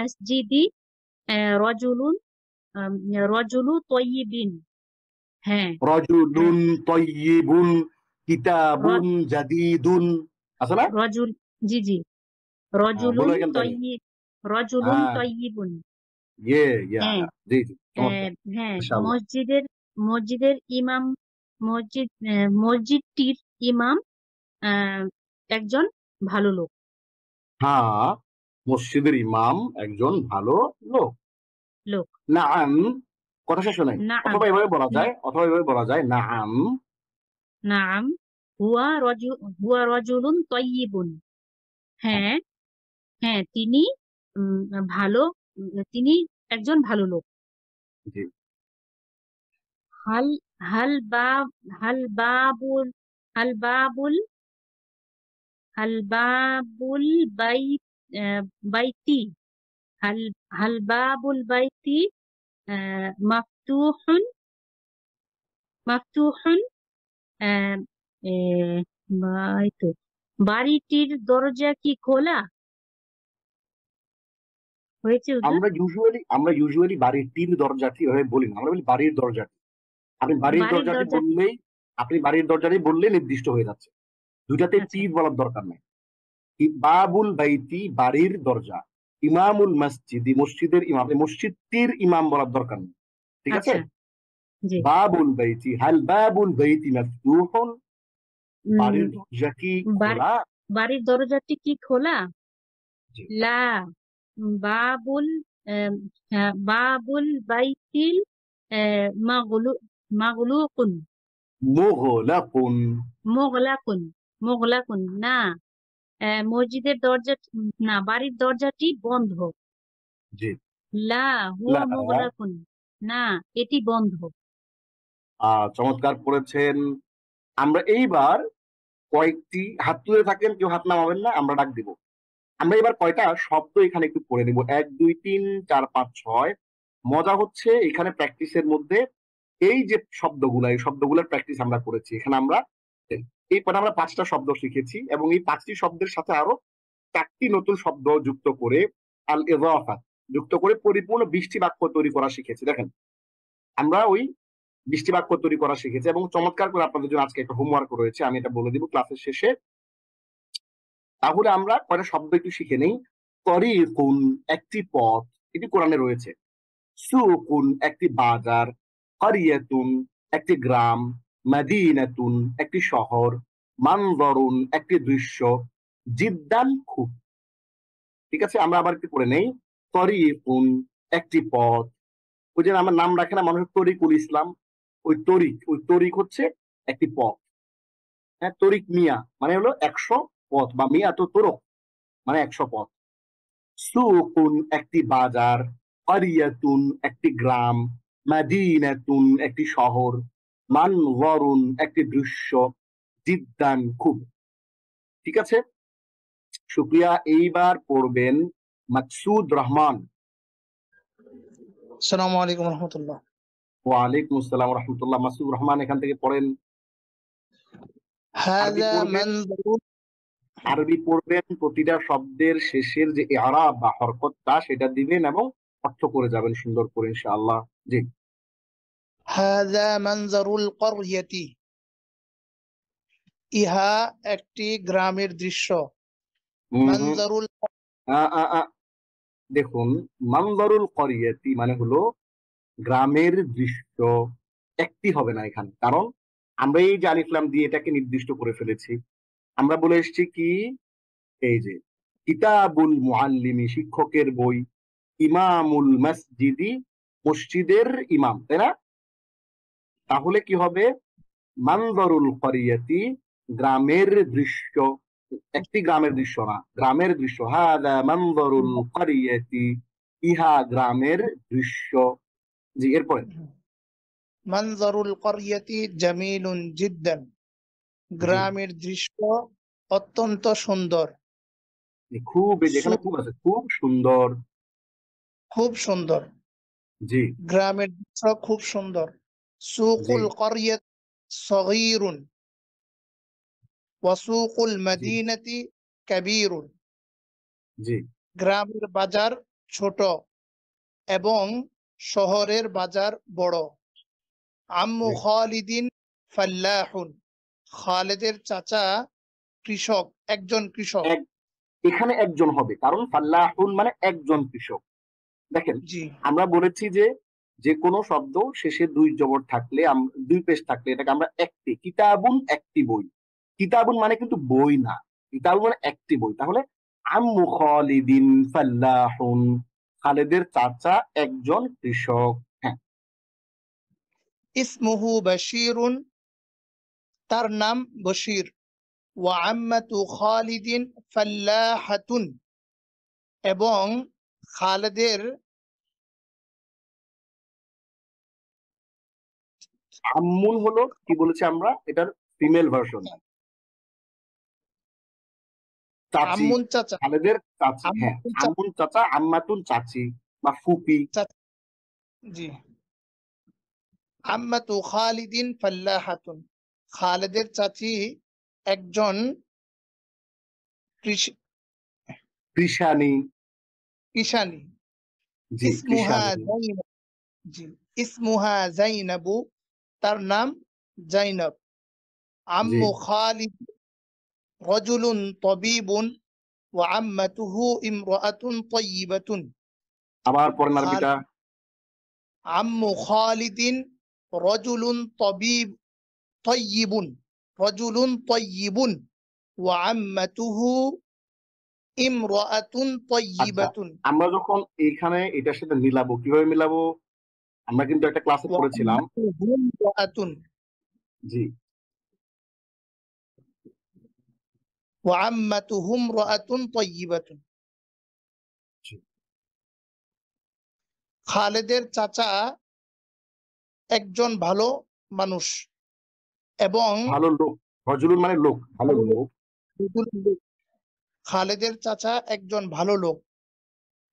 মসজিদি রজুলুন আম, রজুলু তয়্যিবিন। হ্যাঁ, রাজুলুন তাইয়িবুন, কিতাবুন র- জাদিদুন, আছে না? রজুল, জি জি, বলো রজুলুন এখান থেকে। তয়্যিব রজুলুন হ্যাঁ, তয়্যিবুন। ইয়ে ইয়া হ্যাঁ, ইয়া, জি জি, চমৎকার, হ্যাঁ, ইনশাআল্লাহ। মসজিদের ইমাম, মসজিদটির ইমাম আহ, একজন ভালো লোক। হ্যাঁ, মসজিদের ইমাম একজন ভালো লোক। লোক নাআম, কথা শেষ হয় নাই। নাম অথবা এভাবে বলা যায়, অথবা এভাবে বলা যায় নাআম। নাম হুয়া রজুলুন তয়্যিবুন। হ্যাঁ, হ্যাঁ, তিনি উম, ভালো তিনি একজন ভালো লোক। জি। হাল হাল বা হাল বাবুল হাল বাবুল হাল বাবুল বাইত বাইতি হাল হাল বাবুল বাইতি মাফতুহুন মাফতুহুন আহ, এ, এই তো, বাড়িটির দরজা কি খোলা হয়েছে হুজুর? আমরা ইউজুয়ালি বাড়ির টির দরজাটি এভাবে বলি না, আমরা বলি বাড়ির দরজাটি। আপনি বাড়ির বাড়ির দরজাটি দরজা, বললেই, আপনি বাড়ির দরজাটি বললে নির্দিষ্ট হয়ে যাচ্ছে। দুইটাতে আচ্ছা তীর বলার দরকার নেই। বাবুল বাইতি বাড়ির দরজা, ইমামুল মসজিদি মসজিদের ইমাম, আপনি মসজিদটির ইমাম বলার দরকার নেই। ঠিক আছে? আচ্ছা, জি। বাবুল বাইতি, হাল বাবুল বাইতি মাফতুহুন, উম, বাড়ির দরজা কি বাড়ি- খোলা? বাড়ির দরজাটি কি খোলা? জি। লা বাবুল আম, বাবুল বাইতিল মাগলু মাগলুকুন মুগলাকুন। মোগলাকুন মোগলাকুন না, মসজিদের দরজা, না, বাড়ির দরজাটি বন্ধ। জি। লা হুয়া লা, মোগলাকুন, না, এটি বন্ধ। চমৎকার করেছেন। আমরা এইবার কয়েকটি, হাত তুলে থাকেন, কেউ হাত নামাবেন না, আমরা ডাক দিব। আমরা এবার কয়টা শব্দ এখানে একটু পড়ে নিব, 1 2 3 4 5 6। মজা হচ্ছে এখানে প্র্যাকটিসের মধ্যে এই যে শব্দগুলা, এই শব্দগুলোর প্র্যাকটিস আমরা করেছি এখানে। আমরা এই পরে আমরা 5টা শব্দ শিখেছি এবং এই 5টি শব্দের সাথে আরো 4টি নতুন শব্দ যুক্ত করে আল ইজাফা যুক্ত করে পরিপূর্ণ 20টি বাক্য তৈরি করা শিখেছি। দেখেন আমরা ওই 20টি বাক্য তৈরি করা শিখেছি এবং চমৎকার করে আপনাদের জন্য আজকে একটা হোমওয়ার্ক রয়েছে, আমি এটা বলে দিব ক্লাসের শেষে। তাহলে আমরা কয়টা শব্দ একটু শিখে নেই। তরিকুন একটি পথ, এটি কোরআনে রয়েছে। সুকুন একটি বাজার, কারিয়াতুন একটি গ্রাম, মাদিনাতুন একটি শহর, মানজরুন একটি দৃশ্য, জিদ্দান খুব। ঠিক আছে, আমরা আবার একটু পড়ে নেই। তরিকুন একটি পথ, ওই যে আমার নাম রাখে না মানুষ তরিকুল ইসলাম, ওই তরিক হচ্ছে একটি পথ। হ্যাঁ, তরিক মিয়া মানে হলো 100 পথ, বা মিয়া তো তরক মানে 100 পথ। সুকুন একটি বাজার, কারিয়াতুন একটি গ্রাম, মাদিনাতুন একটি শহর, মানজরুন একটি দৃশ্য, জিদ্দান খুব। ঠিক আছে, শুক্রিয়া। এইবার পড়বেন মাকসুদ রহমান। আসসালামু আলাইকুম রহমতুল্লাহ। ওয়ালাইকুম আসসালাম রহমতুল্লাহ। মাসুদ রহমান এখান থেকে পড়েন। আরবি হাযা পড়বেন, মানযুরুন। আরবি পড়বেন, প্রতিটা শব্দের শেষের যে ইআরাব বা হরকতটা সেটা দিবেন এবং অর্থ করে যাবেন সুন্দর করে ইনশাআল্লাহ। জি। হাযা মানজারুল ক্বরইয়াতি। ইহা একটি গ্রামের দৃশ্য। হুম হুম। মানজারুল আ, আ, আ, দেখুন, মানজারুল করিয়াতি মানে হলো গ্রামের দৃশ্য। একটি হবে না এখানে, কারণ আমরা এই যে আলিফ লাম দিয়ে এটাকে নির্দিষ্ট করে ফেলেছি। আমরা বলে এসেছি কি, এই যে কিতাবুল মুআল্লিমি শিক্ষকের বই, ইমামুল মসজিদি মসজিদের ইমাম, তাই না? তাহলে কি হবে, মানজরুল করিয়াতি গ্রামের দৃশ্য, একটি গ্রামের দৃশ্য না, গ্রামের দৃশ্য। হাদা মানজরুল করিয়াতি, ইহা গ্রামের দৃশ্য। জি, এরপরে। মানজারুল ক্বরইয়াতি জামিলুন জিদ্দান। গ্রামের দৃশ্য অত্যন্ত সুন্দর। খুব, এই যেখানে খুব আছে, খুব সুন্দর। খুব সুন্দর। জি গ্রামের দৃশ্য খুব সুন্দর। জি সুকুল ক্বরইয়াত সগীরুন ওয়া সুকুল জি মাদিনাতি কাবীরুন। জি গ্রামের বাজার ছোট এবং শহরের বাজার বড়। আম্মু জি। খালিদিন ফাল্লাহুন। খালেদের চাচা কৃষক, একজন কৃষক। এক, এখানে একজন হবে, কারণ ফাল্লাহুন মানে একজন কৃষক। দেখেন, জি আমরা বলেছি যে যে কোনো শব্দ শেষে 2 জবর থাকলে, 2 পেশ থাকলে এটাকে আমরা একটি, কিতাবুন একটি বই। কিতাবুন মানে কিন্তু বই না, কিতাবুন মানে একটি বই। তাহলে আম্মু খালিদিন ফাল্লাহুন, খালেদের চাচা একজন কৃষক। হ্যাঁ, ইসমুহু বাশীরুন। তার নাম বশীর। ওয়া আম্মাতু খালিদিন ফাল্লাহাতুন। এবং খালেদের আম্মুন হলো কি বলেছি আমরা, এটার ফিমেল ভার্সন, চাচি। আম্মুন চাচা। খালেদের চাচি, হ্যাঁ, আম্মাতুন আম্মুন চাচা, আম্মাতুন চাচি বা ফুপি। চাচা। জি। আম্মাতু খালিদিন ফাল্লাহাতুন। খালেদের চাচি একজন কৃষানি। কৃষানী। জি, ইসমুহা কৃষানি। জাইনাব। জি। ইসমুহা জাইনাবু। তার নাম জাইনব। জি, আম্মু খালিদ রজুলুন তবিবুন ওয়া আম্মাতুহু ইমরাআতুন তাইয়িবাতুন। আবার পরেন খাল আরবিটা। আম্মু খালিদিন রজুলুন তবিব তাইয়িবুন। রজুলুন তাইয়িবুন ওয়া আম্মাতুহু ইমরাআতুন আচ্ছা, তাইয়িবাতুন। আমরা যখন এইখানে এটার সাথে মিলাবো, কিভাবে মিলাবো? আমরা কিন্তু একটা ক্লাসে ওয়া পড়েছিলাম। আম্মাতুহু ইমরাআতুন। জি ওয়া আম্মাতুহু ইমরাআতুন তাইয়িবাতুন। জি। খালেদের চাচা একজন ভালো মানুষ এবং ভালো লোক, রজুলুন মানে লোক, ভালো লোক। খালেদের চাচা একজন ভালো লোক।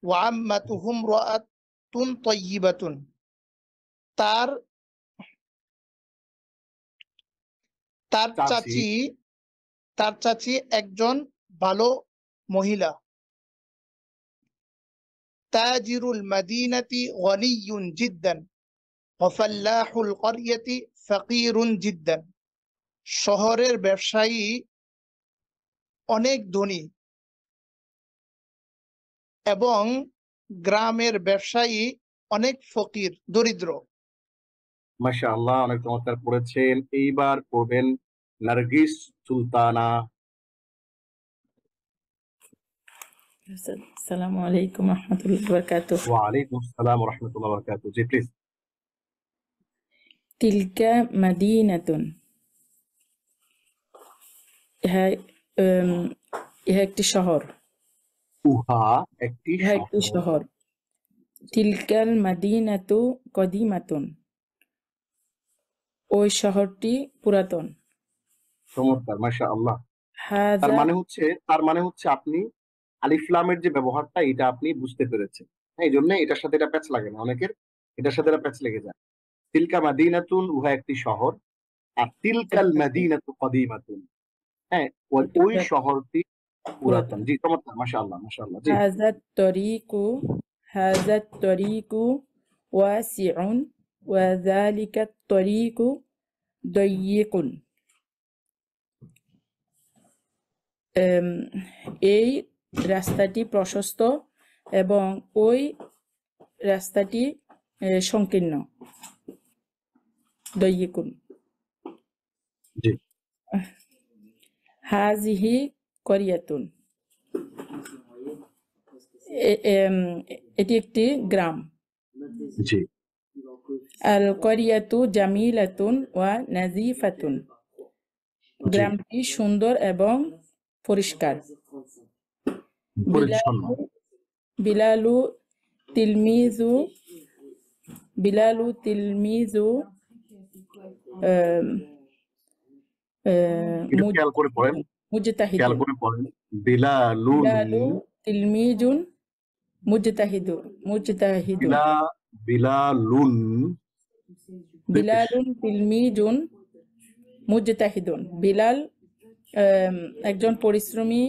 ওয়া আম্মাতুহুম রাআতুন তাইয়্যিবাতুন, তার তার চাচি চাচি তার চাচি একজন ভালো মহিলা। তাজিরুল মাদিনাতি গনিয়্যুন জিদ্দান ওয়া ফাল্লাহুল ক্বরিয়াতি ফাকীরুন জিদ্দান, শহরের ব্যবসায়ী অনেক ধনী এবং গ্রামের ব্যবসায়ী অনেক ফকির, দরিদ্র। মাশাআল্লাহ, অনেক চমৎকার পড়েছেন। এইবার পড়বেন নার্গিস সুলতানা। আসসালামু আলাইকুম রহমতুল্লাহ বারাকাতুহ। ওয়ালাইকুম আসসালাম ওয়া রাহমাতুল্লাহি ওয়া বারাকাতুহু। জি প্লিজ। তিলকা মাদিনাতুন, ইহা ইহা একটি শহর। উহা একটি ইহা একটি শহর। শহর। তিলকাল মাদিনাতু কদিমাতুন, ওই শহরটি পুরাতন। চমৎকার, মাশাআল্লাহ। হাজা তার মানে হচ্ছে আপনি আলিফ লামের যে ব্যবহারটা এটা আপনি বুঝতে পেরেছেন। হ্যাঁ, এই জন্য এটার সাথে এটা প্যাচ লাগে না, অনেকের এটার সাথে এটা প্যাচ লেগে যায়। তিলকা মাদিনাতুন, উহা একটি শহর। আর তিলকাল মাদিনাতু কদিমাতুন, হ্যাঁ, ওই শহরটি পুরাতন। পুরাতন। জি, চমৎকার, মাশাআল্লাহ মাশাআল্লাহ। জি, হাজা তরিকু ওয়াসিউন ওয়া যালিকা তরিকু দায়্যিকুন, এই রাস্তাটি প্রশস্ত এবং ওই রাস্তাটি সংকীর্ণ। দায়্যিকুন। জি, হাজিহি করিয়াতুন, এটি একটি গ্রাম। জি, আল করিয়াতু জামিলাতুন ওয়া নাজিফাতুন, গ্রামটি সুন্দর এবং পরিষ্কার। পরিচ্ছন্ন। বিলালু তিলমিজু একটু খেয়াল করে পড়েন, খেয়াল করে পড়েন। বিলালুন, বিলালু তিলমিজুন মুজতাহিদুন। বিলালুন, বিলালুন তিলমিজুন মুজতাহিদুন, বিলাল একজন পরিশ্রমী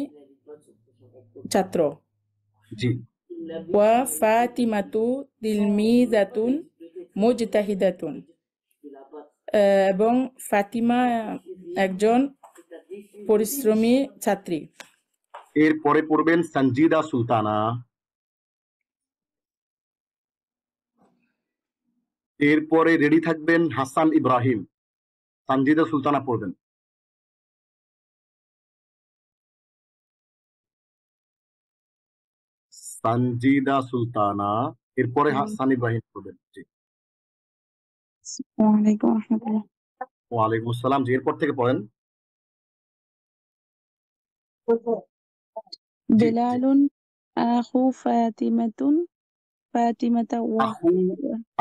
ছাত্র। জি, ওয়া ফাতিমাতু তিলমিজাতুন মুজতাহিদাতুন, এবং ফাতিমা একজন পরিশ্রমী ছাত্রী। এরপরে পড়বেন সঞ্জিদা সুলতানা। এরপরে রেডি থাকবেন হাসান ইব্রাহিম। সঞ্জিদা সুলতানা পড়বেন। সঞ্জিদা সুলতানা, এরপরে হাসান ইব্রাহিম পড়বেন। জি, ওয়ালাইকুম আসসালাম। ওয়ালাইকুম আসসালাম। জি, এরপর থেকে পড়েন। জি, জি। বেলালুন আখু ফাতিমাতুন ফাতিমাতা আখু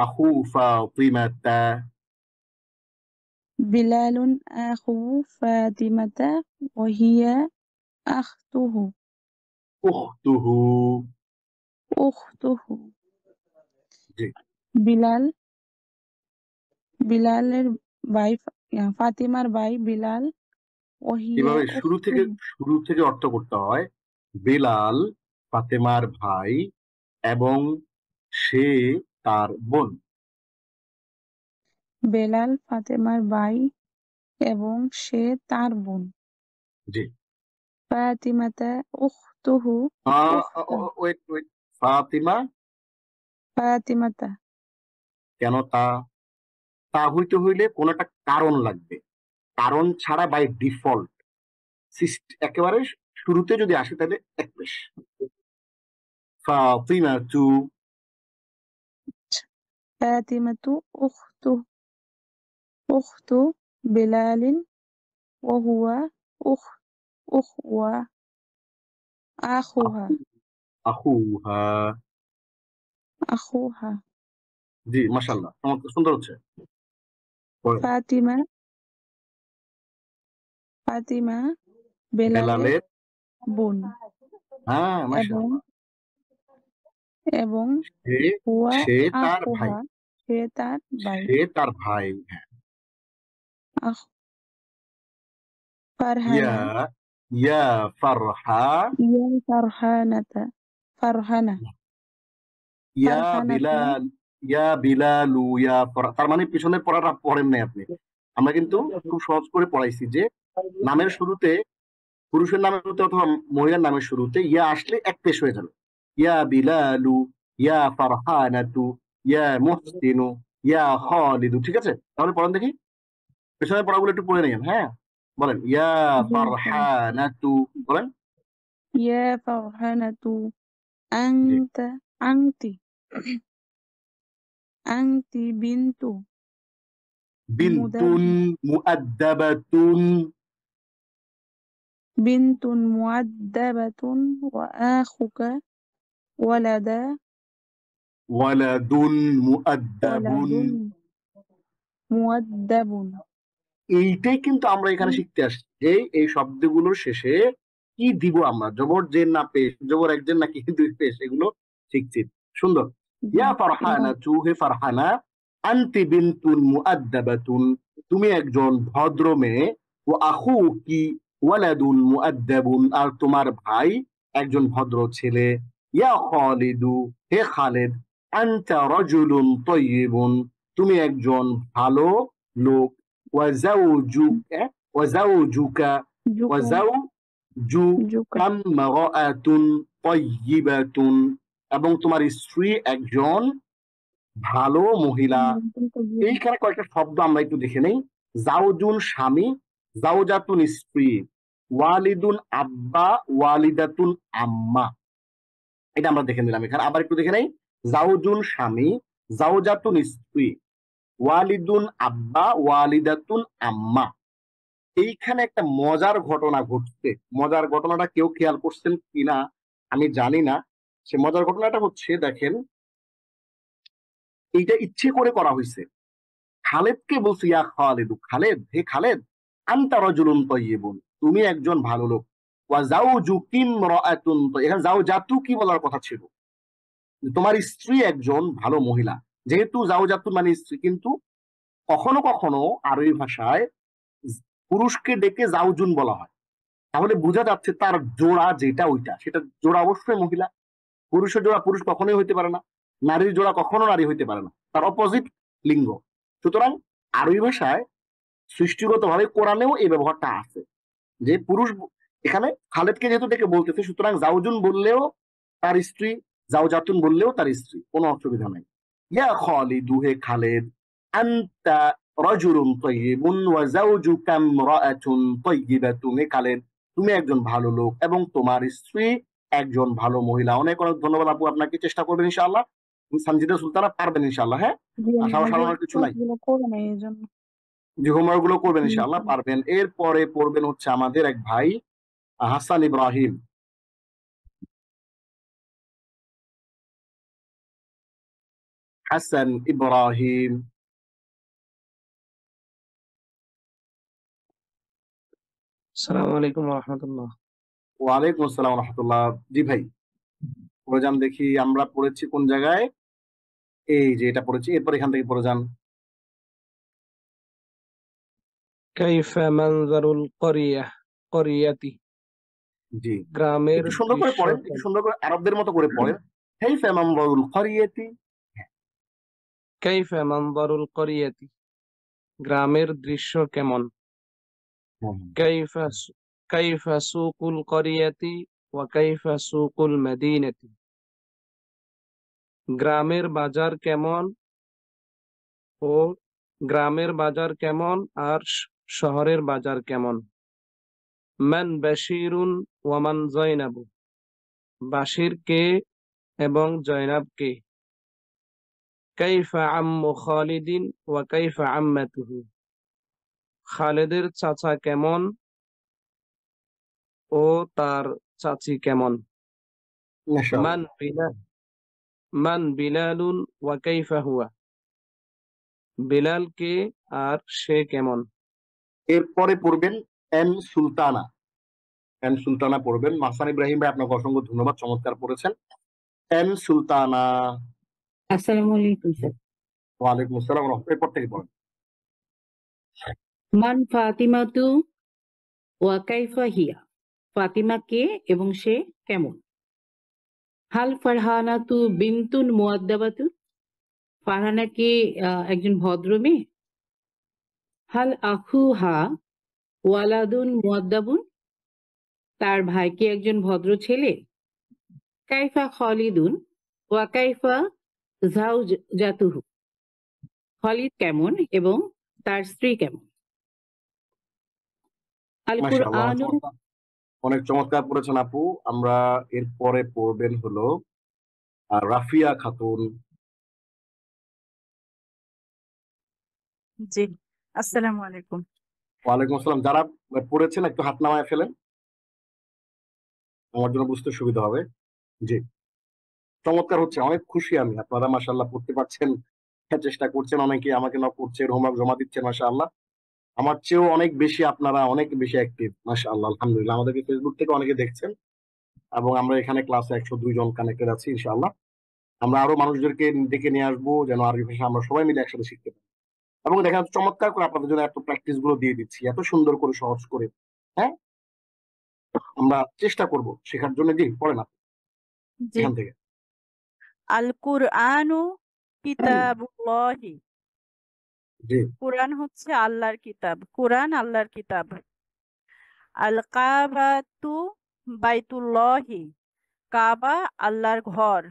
আখু ফাতিমাতা, বেলালুন আখু ফাতিমাতা ওয়া হিয়া আখতুহু উখতুহু। উখতুহু। জি, বিলালের ভাই ফাতিমার ভাই বিলাল ওয়া হিয়া এভাবে উখতুহু। শুরু থেকে অর্থ করতে হয়। বেলাল ফাতেমার ভাই এবং সে তার বোন। বেলাল ফাতেমার ভাই এবং সে তার বোন। জি, ফাতিমাতা উখতুহু উখতা ওয়েট ওয়েট, ফাতিমা ফাতিমাতা কেন তা? তা হইতে হইলে কোন একটা কারণ লাগবে। কারণ ছাড়া বাই ডিফল্ট একেবারে শুরুতে যদি আসে তাহলে এক পেশ। ফাতিমা তু, ফাতিমাতু উখতু বেলালিন ওয়া হুয়া উখওয়া আখুহা আখুহা। আখুহা। জি, মাশাআল্লাহ, চমৎকার, সুন্দর হচ্ছে। পড়েন। ফাতিমা বেলালের বেলালের বোন। হ্যাঁ, এবং মাশাআল্লাহ। এবং সে হুয়া সে তার ভাই। আখুহা, সে তার ভাই। সে তার ভাই। হ্যাঁ। আখ ফারহানা, ইয়া ইয়া ফারহা ইয়া ফারহানাতা, ফারহানা, ইয়া ফারহানাতু, বিলাল ইয়া বিলালু ইয়া তার মানে পিছনের পড়াটা পড়েন নাই আপনি। আমরা কিন্তু খুব সহজ করে পড়াইছি যে নামের শুরুতে, পুরুষের নামের শুরুতে অথবা মহিলার নামের শুরুতে ইয়া আসলে এক পেশ হয়ে যাবে। ইয়া বিলালু, ইয়া ফারহানাতু, ইয়া মুহসিনু, ইয়া খালিদু। ঠিক আছে, তাহলে পড়েন দেখি, পেছনের পড়াগুলো একটু পড়ে নেন। হ্যাঁ, বলেন ইয়া জি স্যার। ফারহানাতু, বলেন। ইয়া ফারহানাতু, জি। আনতা, আনতি, আনতি বিন্তু বিনতুন মুদাব, মুআদ্দাবাতুন বিন্তুন মুআদ্দাবাতুন, ওয়া আখুকা ওয়ালাদা, ওয়ালাদুন মুআদ্দাবুন। ওয়ালাদুন মুআদ্দাবুন। এইটাই কিন্তু আমরা এখানে শিখতে আসছি যে এই শব্দগুলোর শেষে কি দিব আমরা, জবর জের না পেশ, জবর একজের নাকি দুই পেশ, এগুলো শিখছি। সুন্দর। জি, ইয়া ফারহানা তু, হে ফারহানা, আনতি বিনতুন মুআদ্দাবাতুন, তুমি একজন ভদ্র মেয়ে, ও আখুকি ওয়ালাদুন মুআদ্দাবুন, আর তোমার ভাই একজন ভদ্র ছেলে। ইয়া খালিদু, হে খালেদ, আনতা রাজুলুন তাইয়িবুন, তুমি একজন ভালো লোক। ওয়াজাউজুকা ওয়াজাউজুকা জুকা, ওয়াজাউজুকা জুকা, ইমরাআতুন তাইয়িবাতুন, এবং তোমার স্ত্রী একজন ভালো মহিলা। এইখানে কয়েকটা শব্দ আমরা একটু দেখে নেই। জাউজুন স্বামী, জাউজাতুন স্ত্রী, ওয়ালিদুন আব্বা, ওয়ালিদাতুন আম্মা। এটা আমরা দেখে নিলাম। এখানে আবার একটু দেখে নেই। জাউজুন স্বামী, জাউজাতুন স্ত্রী, ওয়ালিদুন আব্বা, ওয়ালিদাতুন আম্মা। এইখানে একটা মজার ঘটনা ঘটছে। মজার ঘটনাটা কেউ খেয়াল করছেন কিনা আমি জানি না। সে মজার ঘটনাটা হচ্ছে, দেখেন, এইটা ইচ্ছে করে করা হয়েছে। খালেদকে বলছে ইয়া খালেদু, খালেদ, হে খালেদ, আনতা রাজুলুন তাইয়িবুন, তুমি একজন ভালো লোক। ওয়া জাউজুকি ইমরাআতুন তাইয়্যিবা, এখানে জাউজাতু কি বলার কথা ছিল, তোমার স্ত্রী একজন ভালো মহিলা। যেহেতু জাউজাতু মানে স্ত্রী, কিন্তু কখনো কখনো আরবি ভাষায় পুরুষকে ডেকে জাউজুন বলা হয়, তাহলে বোঝা যাচ্ছে তার জোড়া যেটা ওইটা, সেটা জোড়া অবশ্যই মহিলা। পুরুষের জোড়া পুরুষ কখনোই হইতে পারে না, নারীর জোড়া কখনো নারী হইতে পারে না, তার অপোজিট লিঙ্গ। সুতরাং আরবি ভাষায় সৃষ্টিগতভাবে কোরআনেও এই ব্যবহারটা আছে যে পুরুষ, এখানে খালেদকে যেহেতু ডেকে বলতেছে, সুতরাং জাউজুন বললেও তার স্ত্রী, জাউজাতুন বললেও তার স্ত্রী, কোনো অসুবিধা নাই। ইয়া খালিদু, হে খালেদ, আনতা রাজুলুন তাইয়িবুন ওয়া জাওজুকা ইমরাআতুন তাইয়িবাতুন, হে খালেদ, তুমি একজন ভালো লোক এবং তোমার স্ত্রী একজন ভালো মহিলা। অনেক অনেক ধন্যবাদ আপু আপনাকে। চেষ্টা করবেন ইনশাআল্লাহ, সানজিদা সুলতানা পারবেন ইনশাআল্লাহ। হ্যাঁ, জি, আমি আশা আগে সারানোর কিছু নাই। ক্লাসগুলো করে নেই এই জন্য। যে হোমওয়ার্ক গুলো করবেন জি, ইনশাআল্লাহ পারবেন। এরপরে পড়বেন হচ্ছে আমাদের এক ভাই হাসান ইব্রাহিম। হাসান ইব্রাহিম। আসসালামু আলাইকুম রহমতুল্লাহ। ওয়ালাইকুম আসসালাম রহমতুল্লাহ। জি ভাই, পড়ে যান দেখি আমরা পড়েছি কোন জায়গায়। এই যে এটা পড়েছি, এরপর এখান থেকে পড়ে যান। কাইফা মানজারুল করিয়াতি, জি, গ্রামের একটু সুন্দর করে দৃশ্য পড়েন, একটু সুন্দর করে আরবদের মতো করে পড়েন। কাইফা মানজারুল করিয়াতি। কাইফা মানজারুল করিয়াতি, গ্রামের দৃশ্য কেমন। কাইফা কাইফা সুকুল করিয়াতি ওয়া কাইফা সুকুল মদিনাতি, গ্রামের বাজার কেমন ও গ্রামের বাজার কেমন আর শহরের বাজার কেমন। মান বাশিরুন ওয়া মান জয়নাবু, বাশির কে এবং জয়নাব কে। কাইফা আম্মু খালিদিন ওয়া কাইফা আম্মাতুহু, খালেদের চাচা কেমন ও তার চাচি কেমন। মান বিলাল মান বিলালুন ওয়া কাইফা হুয়া, বিলাল কে আর সে কেমন। এরপরে পড়বেন এন সুলতানা। এন সুলতানা পড়বেন। মাহসান ইব্রাহিম ভাই, আপনাকে অসংখ্য ধন্যবাদ, চমৎকার পড়েছেন। এন সুলতানা। আসসালামু আলাইকুম স্যার। ওয়ালাইকুম আসসালাম ওয়া রাহমাতুল্লাহ। এরপর থেকে পড়েন। মান ফাতিমাতু ওয়া কাইফা হিয়া, ফাতিমা কে এবং সে কেমন? হাল ফারহানাতু বিনতুন মুআদ্দাবাতু, ফারহানা কি একজন ভদ্র মেয়ে? হাল আখুহা ওয়ালাদুন মুআদ্দাবুন, তার ভাই কি একজন ভদ্র ছেলে? কাইফা খালিদুন ওয়া কাইফা জাওজাতুহু, খালিদ কেমন এবং তার স্ত্রী কেমন? আল মাশাআল্লাহ, কুরআনু, অনেক চমৎকার পড়েছেন আপু। আমরা এরপরে পড়বেন হলো রাফিয়া খাতুন। জি, আসসালামু আলাইকুম। ওয়ালাইকুম আসসালাম। যারা পড়েছেন একটু হাত নামায় ফেলেন, আমার জন্য বুঝতে সুবিধা হবে। জি, চমৎকার হচ্ছে, অনেক খুশি আমি। আপনারা মাশাআল্লাহ পড়তে পারছেন, চেষ্টা করছেন, অনেকে আমাকে নক করছেন, হোমওয়ার্ক জমা দিচ্ছেন। মাশাআল্লাহ, আমার চেয়েও অনেক বেশি আপনারা অনেক বেশি অ্যাক্টিভ। মাশাআল্লাহ, আলহামদুলিল্লাহ। আমাদেরকে ফেসবুক থেকে অনেকে দেখছেন এবং আমরা এখানে ক্লাসে 102 জন কানেক্টেড আছি। ইনশাআল্লাহ আমরা আরো মানুষদেরকে ডেকে নিয়ে আসবো, যেন আরবি ভাষা আমরা সবাই মিলে একসাথে শিখতে পারি। এবং দেখা যাচ্ছে চমৎকার করে আপনাদের জন্য এত প্র্যাকটিস গুলো দিয়ে দিচ্ছি, এত সুন্দর করে, সহজ করে। হ্যাঁ, আমরা চেষ্টা করব শেখার জন্য। জি, পড়েন আপনি জি, এখান থেকে। আল কুরআনু কিতাবুল্লাহি, জি, কুরআন হচ্ছে আল্লাহর কিতাব, কুরআন আল্লাহর কিতাব। আল কাবাতু বাইতুল্লাহি, কাবা আল্লাহর ঘর।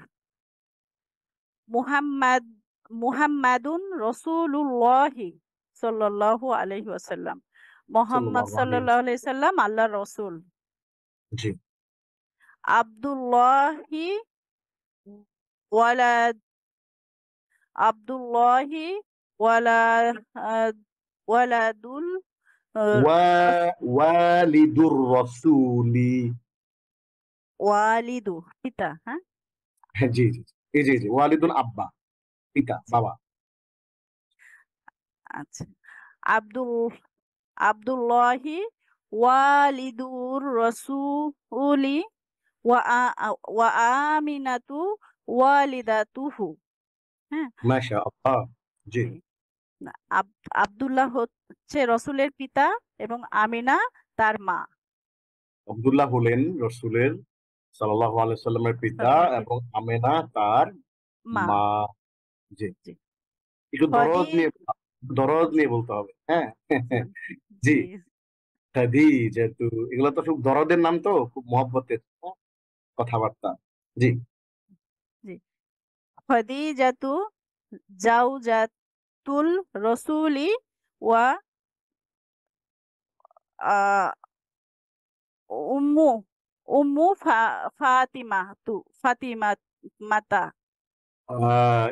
মুহাম্মাদুন রাসূলুল্লাহি সাল্লাল্লাহু আলাইহি ওয়াসাল্লাম, মুহাম্মদ সাল্লাল্লাহু আলাইহি সাল্লাল্লাহু আলাইহি সাল্লাম আল্লাহর রাসূল। জি, আব্দুল্লাহি ওয়ালাদ আব্দুল্লাহি ওয়ালা ওয়ালাদুল ওয়ালিদুর রাসূলি। ওয়ালিদু পিতা। হ্যাঁ, হ্যাঁ, জি জি জি, জি জি, ওয়ালিদুন আব্বা, পিতা, বাবা। আচ্ছা। আব্দুল আব্দুল্লাহি ওয়ালিদুর রাসূলি ওয়া আমিনাতু ওয়ালিদাতুহু। হ্যাঁ, মাশাআল্লাহ। জি, জি। না, আব্দুল্লাহ হচ্ছে রসুলের পিতা এবং আমিনা তার মা। আব্দুল্লাহ হলেন রসুলের সাল্লাল্লাহু আলাইহি সাল্লামের পিতা এবং আমেনা তার মা। মা। জি, জি। একটু দরদ নিয়ে বলতে হবে। হ্যাঁ, জি। জি, খাদিজাতু, এগুলো তো খুব দরদের নাম, তো খুব মহব্বতের কথাবার্তা। জি, জি। খাদিজাতু জাওজাতুল রাসূলি ওয়া আহ, উম্মু উম্মু ফাতিমা মাতা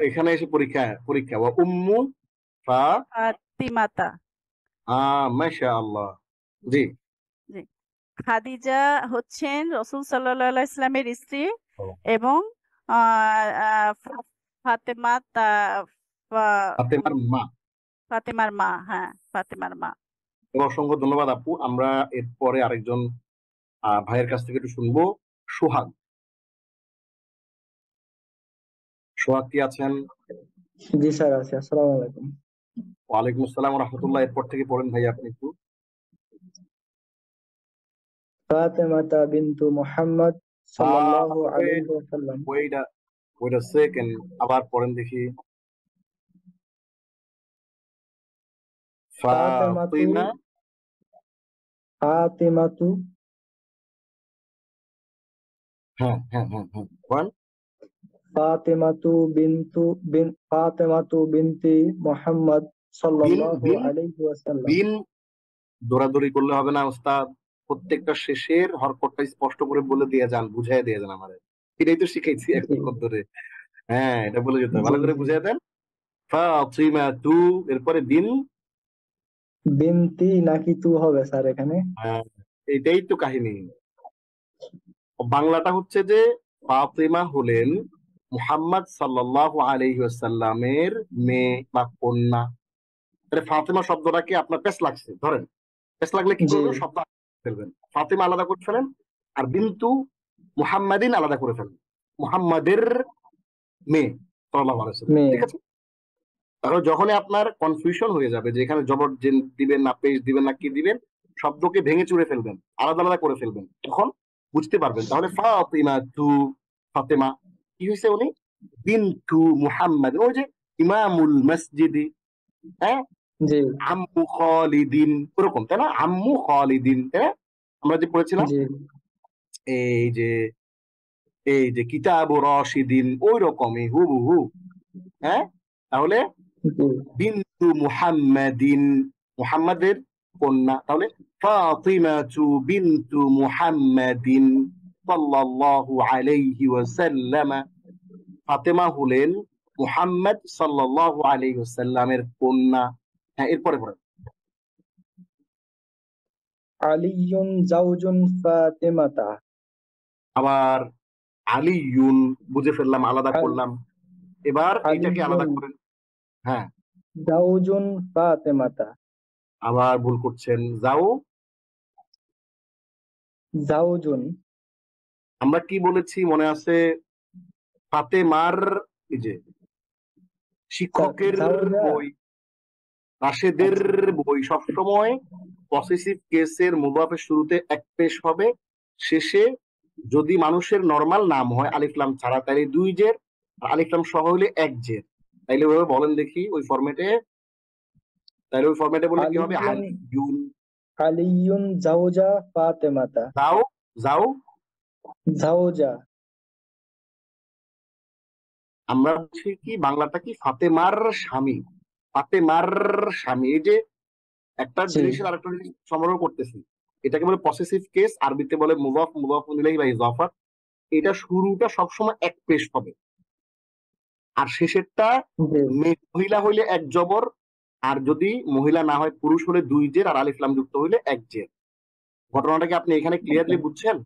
এখানে এসে পরীক্ষা পরীক্ষা ওয়া উম্মু ফা ফাতিমাতা। মাশাআল্লাহ। জি, জি। খাদিজা হচ্ছেন রসুল সাল্লাল্লাহু আলাইহি ইসলামের স্ত্রী এবং ফাতেমা ফাতেমার মা। ফাতেমার মা। হ্যাঁ, ফাতেমার মা। অসংখ্য ধন্যবাদ আপু। আমরা এরপরে আরেকজন ভাইয়ের কাছ থেকে একটু শুনবো। সোহাগ, সোহাগ কি আছেন? জি স্যার, আছি। আসসালামু আলাইকুম। ওয়ালাইকুম আসসালাম ওয়া রাহমাতুল্লাহ। এরপর থেকে পড়েন ভাই আপনি একটু। ফাতেমাতা বিনতু মুহাম্মদ সাল্লাল্লাহু আলাইহি ওয়াসাল্লাম। ওয়েট আ সেকেন্ড, আবার পড়েন দেখি। ফাতিমা ফাতিমাতু হ্যাঁ হ্যাঁ হ্যাঁ হ্যাঁ, পড়েন। ফাতিমাতু বিনতি মুহাম্মদ সাল্লাল্লাহু বিন আলাইহি ওয়াসাল্লাম। বিন দৌড়াদৌড়ি করলে হবে না ওস্তাদ, প্রত্যেকটা শেষের হরকতটা স্পষ্ট করে বলে দিয়ে যান, বুঝাই দিয়ে যান আমাদের। এটাই তো শিখাইছি এখন ধরে। হ্যাঁ, এটা বলে যেতে হবে, ভালো করে বুঝাই দেন। ফাতিমাতু, এরপরে বিন বিনতি নাকি তু হবে স্যার এখানে? এটাই তো কাহিনী। বাংলাটা হচ্ছে যে ফাতিমা হলেন মুহাম্মদ সাল্লাল্লাহু আলাইহি ওয়াসাল্লামের মেয়ে বা কন্যা। তাহলে ফাতিমা শব্দটাকে আপনার পেশ লাগছে, ধরেন পেশ লাগলে কি জি। করবেন, শব্দ ফেলবেন, ফাতেমা আলাদা করে ফেলেন, আর বিন্তু মুহাম্মাদিন আলাদা করে ফেলেন, মুহাম্মাদের মেয়ে সাল্লাল্লাহু আলাইহি ওয়াসাল্লাম। মেয়ে। ঠিক আছে? তাহলে যখনই আপনার কনফিউশন হয়ে যাবে যে এখানে জবর জেন দিবেন না পেশ দিবেন না কি দিবেন, শব্দকে ভেঙে চুরে ফেলবেন, আলাদা আলাদা করে ফেলবেন, তখন বুঝতে পারবেন। তাহলে ফাতিমা তু, ফাতেমা কি হয়েছে, উনি বিন্তু মুহাম্মাদ, ওই যে ইমামুল মসজিদি, হ্যাঁ, জি আম্মু খালিদিন, ওরকম তাই না, আম্মু খালিদিন, তাই না? আমরা যে পড়েছিলাম জি এই যে কিতাবু রাশিদিন, ওই রকমই হুবহু। হ্যাঁ, তাহলে জি বিন্তু মুহাম্মাদিন, মুহাম্মাদের কন্যা, তাহলে ফাতিমাতু বিন্তু মুহাম্মাদিন সাল্লাল্লাহু আলাইহি ওয়াসাল্লাম, ফাতেমা হলেন মুহাম্মদ সাল্লাল্লাহু আলাইহি ওয়াসাল্লামের কন্যা। হ্যাঁ, এরপরে পড়েন। আলিয়ুন জাওজুন ফাতেমাতা। আবার আলিয়ুন বুঝে ফেললাম, আলাদা আল- করলাম, এবার এইটাকে আলাদা আলিয়ুন করেন। হ্যাঁ, জাওজুন ফাতেমাতা। আবার ভুল করছেন, যাও। জাওজুন আমরা কি বলেছি মনে আছে? ফাতেমার এই যে শিক্ষকের জাওজা। বই, রাশেদের বই সবসময় পসেসিভ কেসের মুদাফের শুরুতে এক পেশ হবে, শেষে যদি মানুষের নরমাল নাম হয় আলিফ লাম ছাড়া তাহলে দুই জের, আর আলিফ লাম সহ হলে এক জের। তাইলে ওইভাবে বলেন দেখি ওই ফরম্যাটে, তাহলে ওই ফরম্যাটে বললে কি হবে? আলিয়ুন আলিয়ুন আলিয়ুন জাওজা ফাতেমাতা। যাও, যাও। জাওজা আমরা বলছি কি বাংলাটা কি ফাতেমার স্বামী, ফাতেমার স্বামী। এই যে একটা জি জিনিসের আরেকটা জিনিস সংগ্রহ করতেছি, এটাকে বলে পসেসিভ কেস, আরবিতে বলে মুজাফ, মুজাফুন ইলাইহি বা ইজাফা। এটা শুরুটা সবসময় এক পেশ হবে, আর শেষেরটা জি মহিলা হইলে এক জবর, আর যদি মহিলা না হয় পুরুষ হলে দুই জের, আর আলিফ লাম যুক্ত হইলে এক জের। ঘটনাটাকে আপনি এখানে ক্লিয়ারলি বুঝছেন?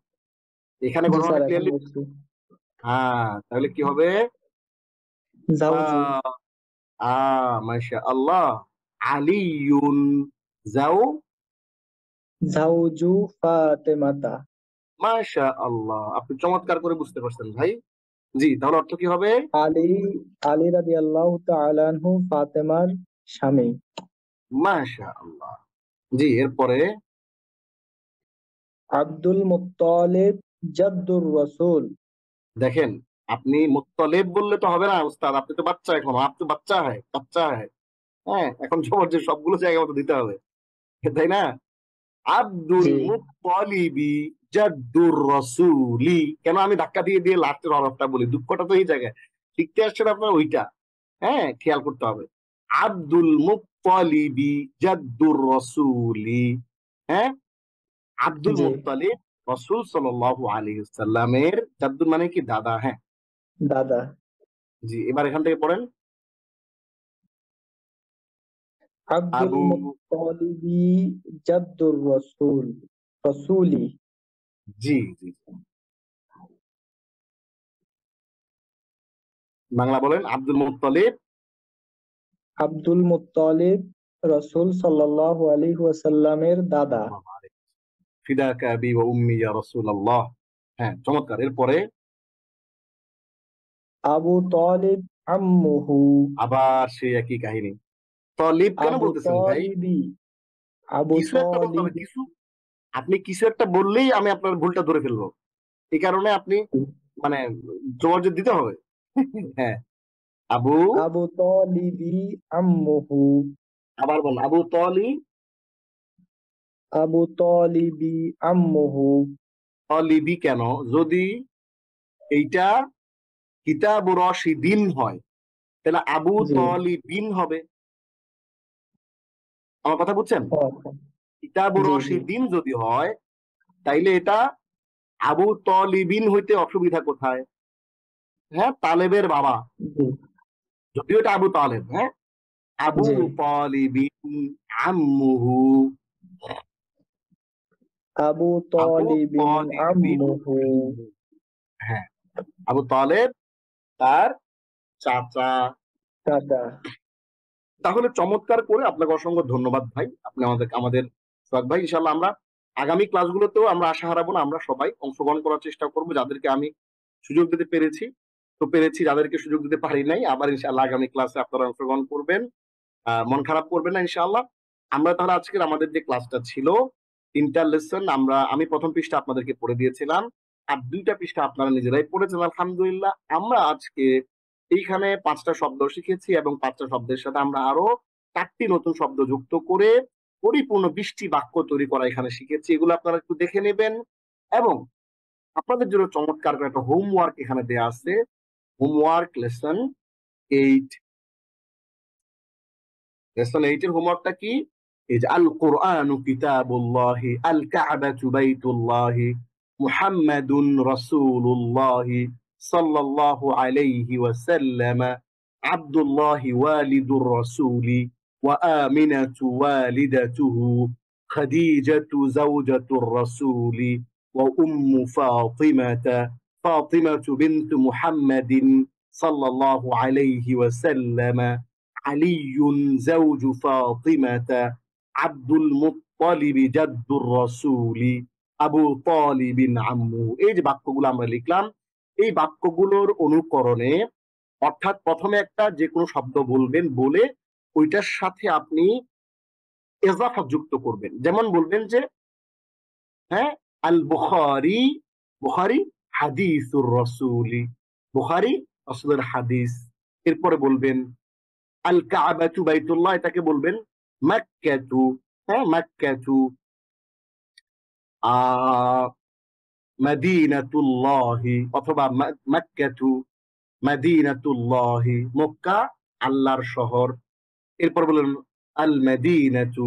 এখানে জি ঘটনাটা স্যার, এখন ক্লিয়ারলি, বুঝছি। হ্যাঁ, তাহলে কি হবে? জাওজু মাশাআল্লাহ, আলিয়ুন যাও, জাওজু ফাতেমাতা। মাশাআল্লাহ, আপনি চমৎকার করে বুঝতে পারছেন ভাই। জি, তাহলে অর্থ কি হবে? আলী আলী রাদিয়াল্লাহু তাআলা আনহু ফাতেমার স্বামী। মাশাআল্লাহ। জি, এরপরে আব্দুল মুত্তালিব জাদ্দুর রাসূল। দেখেন, আপনি মুত্তালিব বললে তো হবে না উস্তাদ, আপনি তো বাচ্চা, এখন আপনি তো বাচ্চা হয়, বাচ্চা হয়। হ্যাঁ, এখন যে সবগুলো জায়গা মতো দিতে হবে, তাই না? আব্দুল জি মুত্তালিবি জাদ্দুর রাসূলি, কেন আমি ধাক্কা দিয়ে দিয়ে লাস্টের হরফটা বলি? দুঃখটা তো এই জায়গায়, শিখতে আসছেন আপনার ওইটা, হ্যাঁ, খেয়াল করতে হবে। আব্দুল মুত্তালিবি জাদ্দুর রাসূলি, হ্যাঁ, আব্দুল জি মুত্তালিব রাসূল সাল্লাল্লাহু আলাইহি ওয়াসাল্লামের জাদ্দুর মানে কি? দাদা। হ্যাঁ, দাদা। জি, এবার এখান থেকে পড়েন। আব্দুল আবু, মুত্তালিবি জাদ্দুর রাসূল রাসূলি। জি জি, বাংলা বলেন। আব্দুল মুত্তালিব আব্দুল মুত্তালিব রাসূল সাল্লাল্লাহু আলাইহি ওয়াসাল্লামের দাদা। ফিদাকা আবি ওয়া উম্মি ইয়া রাসূলুল্লাহ। হ্যাঁ, চমৎকার। এরপরে আবু তালিব আম্মুহু। আবার সেই একই কাহিনী। তলিব কেন আবু বলতেছেন ভাই? তালিবি আবু কিছু একটা বলতে হবে, তালিবি। কিছু, আপনি কিছু একটা বললেই আমি আপনার ভুলটা ধরে ফেলবো, এই কারণে আপনি মানে জবাব দিতে হবে। হ্যাঁ, আবু, আবু তালিবি আম্মুহু। আবার বল, আবু তলি, আবু তালিবি আম্মুহু। তলিবি কেন? যদি এইটা কিতাবু রাশিদিন হয় তাহলে আবু জি তলিবিন হবে। আমার কথা বুঝছেন? ও, কিতাবু জি জি রাশিদিন যদি হয় তাইলে এটা আবু তলিবিন হইতে অসুবিধা কোথায়? হ্যাঁ, তালেবের বাবা, জি যদিও এটা আবু তালেব। হ্যাঁ, আবু জি তালিবিন আম্মুহু, আবু আবু তালিবিন তালিবিন আম্মুহু। আম্মুহু। হ্যাঁ, আবু তালেব তার চাচা। দাদা। তাহলে চমৎকার করে, আপনাকে অসংখ্য ধন্যবাদ ভাই, আপনি আমাদের সোহাগ ভাই। ইনশাল্লাহ আমরা আগামী ক্লাসগুলোতেও আমরা আশা হারাবো না, আমরা সবাই অংশগ্রহণ করার চেষ্টা করব। যাদেরকে আমি সুযোগ দিতে পেরেছি তো পেরেছি, যাদেরকে সুযোগ দিতে পারি নাই আবার ইনশাআল্লাহ আগামী ক্লাসে আপনারা অংশগ্রহণ করবেন। মন খারাপ করবেন না ইনশাআল্লাহ। আমরা তাহলে আজকের আমাদের যে ক্লাসটা ছিল, 3টা লেসন আমি প্রথম পৃষ্ঠা আপনাদেরকে পড়ে দিয়েছিলাম, আর 2টা পৃষ্ঠা আপনারা নিজেরাই পড়েছেন আলহামদুলিল্লাহ। আমরা আজকে এইখানে 5টা শব্দ শিখেছি এবং 5টা শব্দের সাথে আমরা আরো 4টি নতুন শব্দ যুক্ত করে পরিপূর্ণ 20টি বাক্য তৈরি করা এখানে শিখেছি। এগুলো আপনারা একটু দেখে নেবেন এবং আপনাদের জন্য চমৎকার করে একটা হোমওয়ার্ক এখানে দেয়া আছে। Homework lesson 8। লেসন 8 এর হোমওয়ার্কটা কি? এই যে আল কুরআনু কিতাবুল্লাহি, আল কা'বাতু বাইতুল্লাহি, মুহাম্মাদুন রাসূলুল্লাহি সাল্লাল্লাহু আলাইহি ওয়াসাল্লাম, আব্দুল্লাহি ওয়ালিদুর রাসূলি, ওয়া আমিনাতু ওয়ালিদাতুহু, খাদিজাতু যাওজাতুর রাসূলি, ওয়া উম্মু ফাতিমাতা, ফাতিমাতু বিনতু মুহাম্মাদিন সাল্লাল্লাহু আলাইহি ওয়াসাল্লাম, আলিয়ুন যাওজু ফাতিমাতা, আব্দুল মুত্তালিব জাদ্দুর রাসূলি, আবু তালিবিন আম্মু। এই যে বাক্যগুলো আমরা লিখলাম, এই বাক্যগুলোর অনুকরণে অর্থাৎ প্রথমে একটা যে কোনো শব্দ বলবেন, বলে ওইটার সাথে আপনি ইজাফা যুক্ত করবেন। যেমন বলবেন যে হ্যাঁ আল বুখারী, বুখারী হাদিসুর রাসূলি, বুখারী রাসূলের হাদিস। এরপরে বলবেন আল কা'বাতু বাইতুল্লাহ, এটাকে বলবেন মক্কাতু, হ্যাঁ মক্কাতু, মদিনাতুল্লাহি অথবা মক্কাতু মদিনাতুল্লাহি, মক্কা আল্লাহর শহর। এরপর বললেন আল মদিনাতু,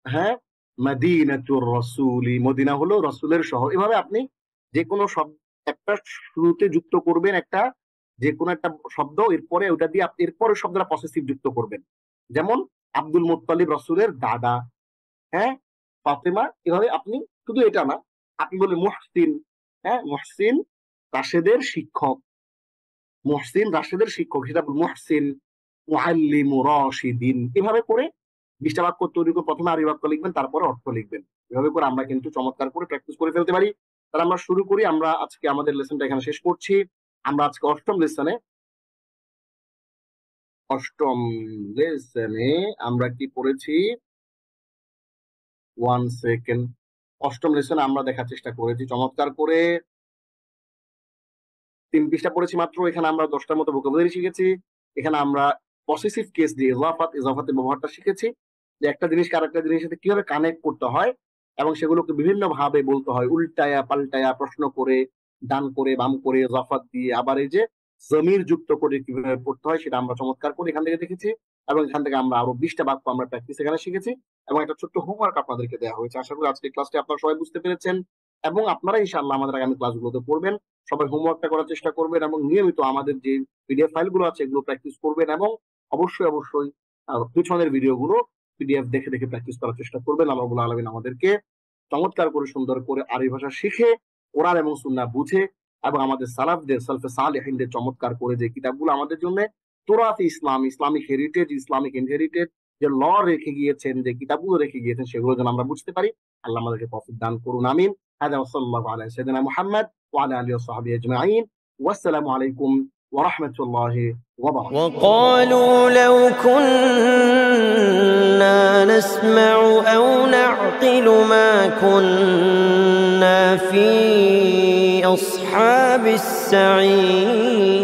হ্যাঁ মদিনাতুর রাসূলি, মদিনা হলো রাসূলের শহর। এভাবে আপনি যে কোনো শব্দ একটা শুরুতে যুক্ত করবেন, একটা যে কোনো একটা শব্দ, এরপরে ওটা দিয়ে আপনি এরপরে শব্দটা পসেসিভ যুক্ত করবেন। যেমন আব্দুল মুত্তালিব রাসূলের দাদা, হ্যাঁ ফাতেমা। এভাবে আপনি শুধু এটা না, আপনি বললেন মুহসিন, হ্যাঁ মুহসিন রাশেদের শিক্ষক, মুহসিন রাশেদের শিক্ষক, সেটা মুহসিন মুআল্লিমু রাশিদিন। এভাবে করে 20টা বাক্য তৈরি করে প্রথমে আরবি বাক্য লিখবেন, তারপরে অর্থ লিখবেন। এভাবে করে আমরা কিন্তু চমৎকার করে প্র্যাকটিস করে ফেলতে পারি। তাহলে আমরা শুরু করি। আমরা আজকে আমাদের লেসনটা এখানে শেষ করছি। আমরা আজকে অষ্টম লেসনে আমরা কি পড়েছি? 1 সেকেন্ড। অষ্টম লেসনে আমরা দেখার চেষ্টা করেছি চমৎকার করে 3 পৃষ্ঠা পড়েছি মাত্র। এখানে আমরা 10টার মতো ভোকাবুলারি শিখেছি। এখানে আমরা পসেসিভ কেস দিয়ে ইজাফাতের ব্যবহারটা শিখেছি, যে একটা জিনিসকে আরেকটা জিনিসের সাথে কিভাবে কানেক্ট করতে হয় এবং সেগুলোকে বিভিন্ন ভাবে বলতে হয়, উল্টায়া পাল্টায়া, প্রশ্ন করে, ডান করে, বাম করে, ইজাফাত দিয়ে, আবার এই যে জমির যুক্ত করে কিভাবে পড়তে হয় সেটা আমরা চমৎকার করে এখান থেকে দেখেছি। এবং এখান থেকে আমরা আরো 20টা বাক্য আমরা প্র্যাকটিস এখানে শিখেছি এবং একটা ছোট্ট হোমওয়ার্ক আপনাদেরকে দেওয়া হয়েছে। আশা করি আজকে ক্লাসটি আপনারা সবাই বুঝতে পেরেছেন এবং আপনারা ইনশাআল্লাহ আমাদের আগামী ক্লাসগুলোতে পড়বেন। সবাই হোমওয়ার্কটা করার চেষ্টা করবেন এবং নিয়মিত আমাদের যে পিডিএফ ফাইলগুলো আছে এগুলো প্র্যাকটিস করবেন এবং অবশ্যই পিছনের ভিডিওগুলো পিডিএফ দেখে দেখে প্র্যাকটিস করার চেষ্টা করবেন। আল্লাহ রাব্বুল আলামিন আমাদেরকে চমৎকার করে সুন্দর করে আরবি ভাষা শিখে, কোরআন এবং সুন্নাহ বুঝে এবং আমাদের সালাফদের, সালফে সালেহিনদের চমৎকার করে যে কিতাবগুলো আমাদের জন্য তুরাতে ইসলাম, ইসলামিক হেরিটেজ, ইসলামিক ইনহেরিটেড যে ল রেখে গিয়েছেন, যে কিতাবগুলো রেখে গিয়েছেন, সেগুলো যেন আমরা বুঝতে পারি। আল্লাহ আমাদেরকে তৌফিক দান করুন, আমিন। হাদা ওয়া সাল্লাল্লাহু আলা সাইয়্যিদিনা মুহাম্মদ ওয়া আলা আলিহি ওয়া সাহবিহি আজমাইন। ওয়াসসালামু আলাইকুম ওয়া রাহমাতুল্লাহি ওয়া বারাকাতুহু। وقالوا لو كنا نسمع أو نعقل ما كنا في أصحاب السعير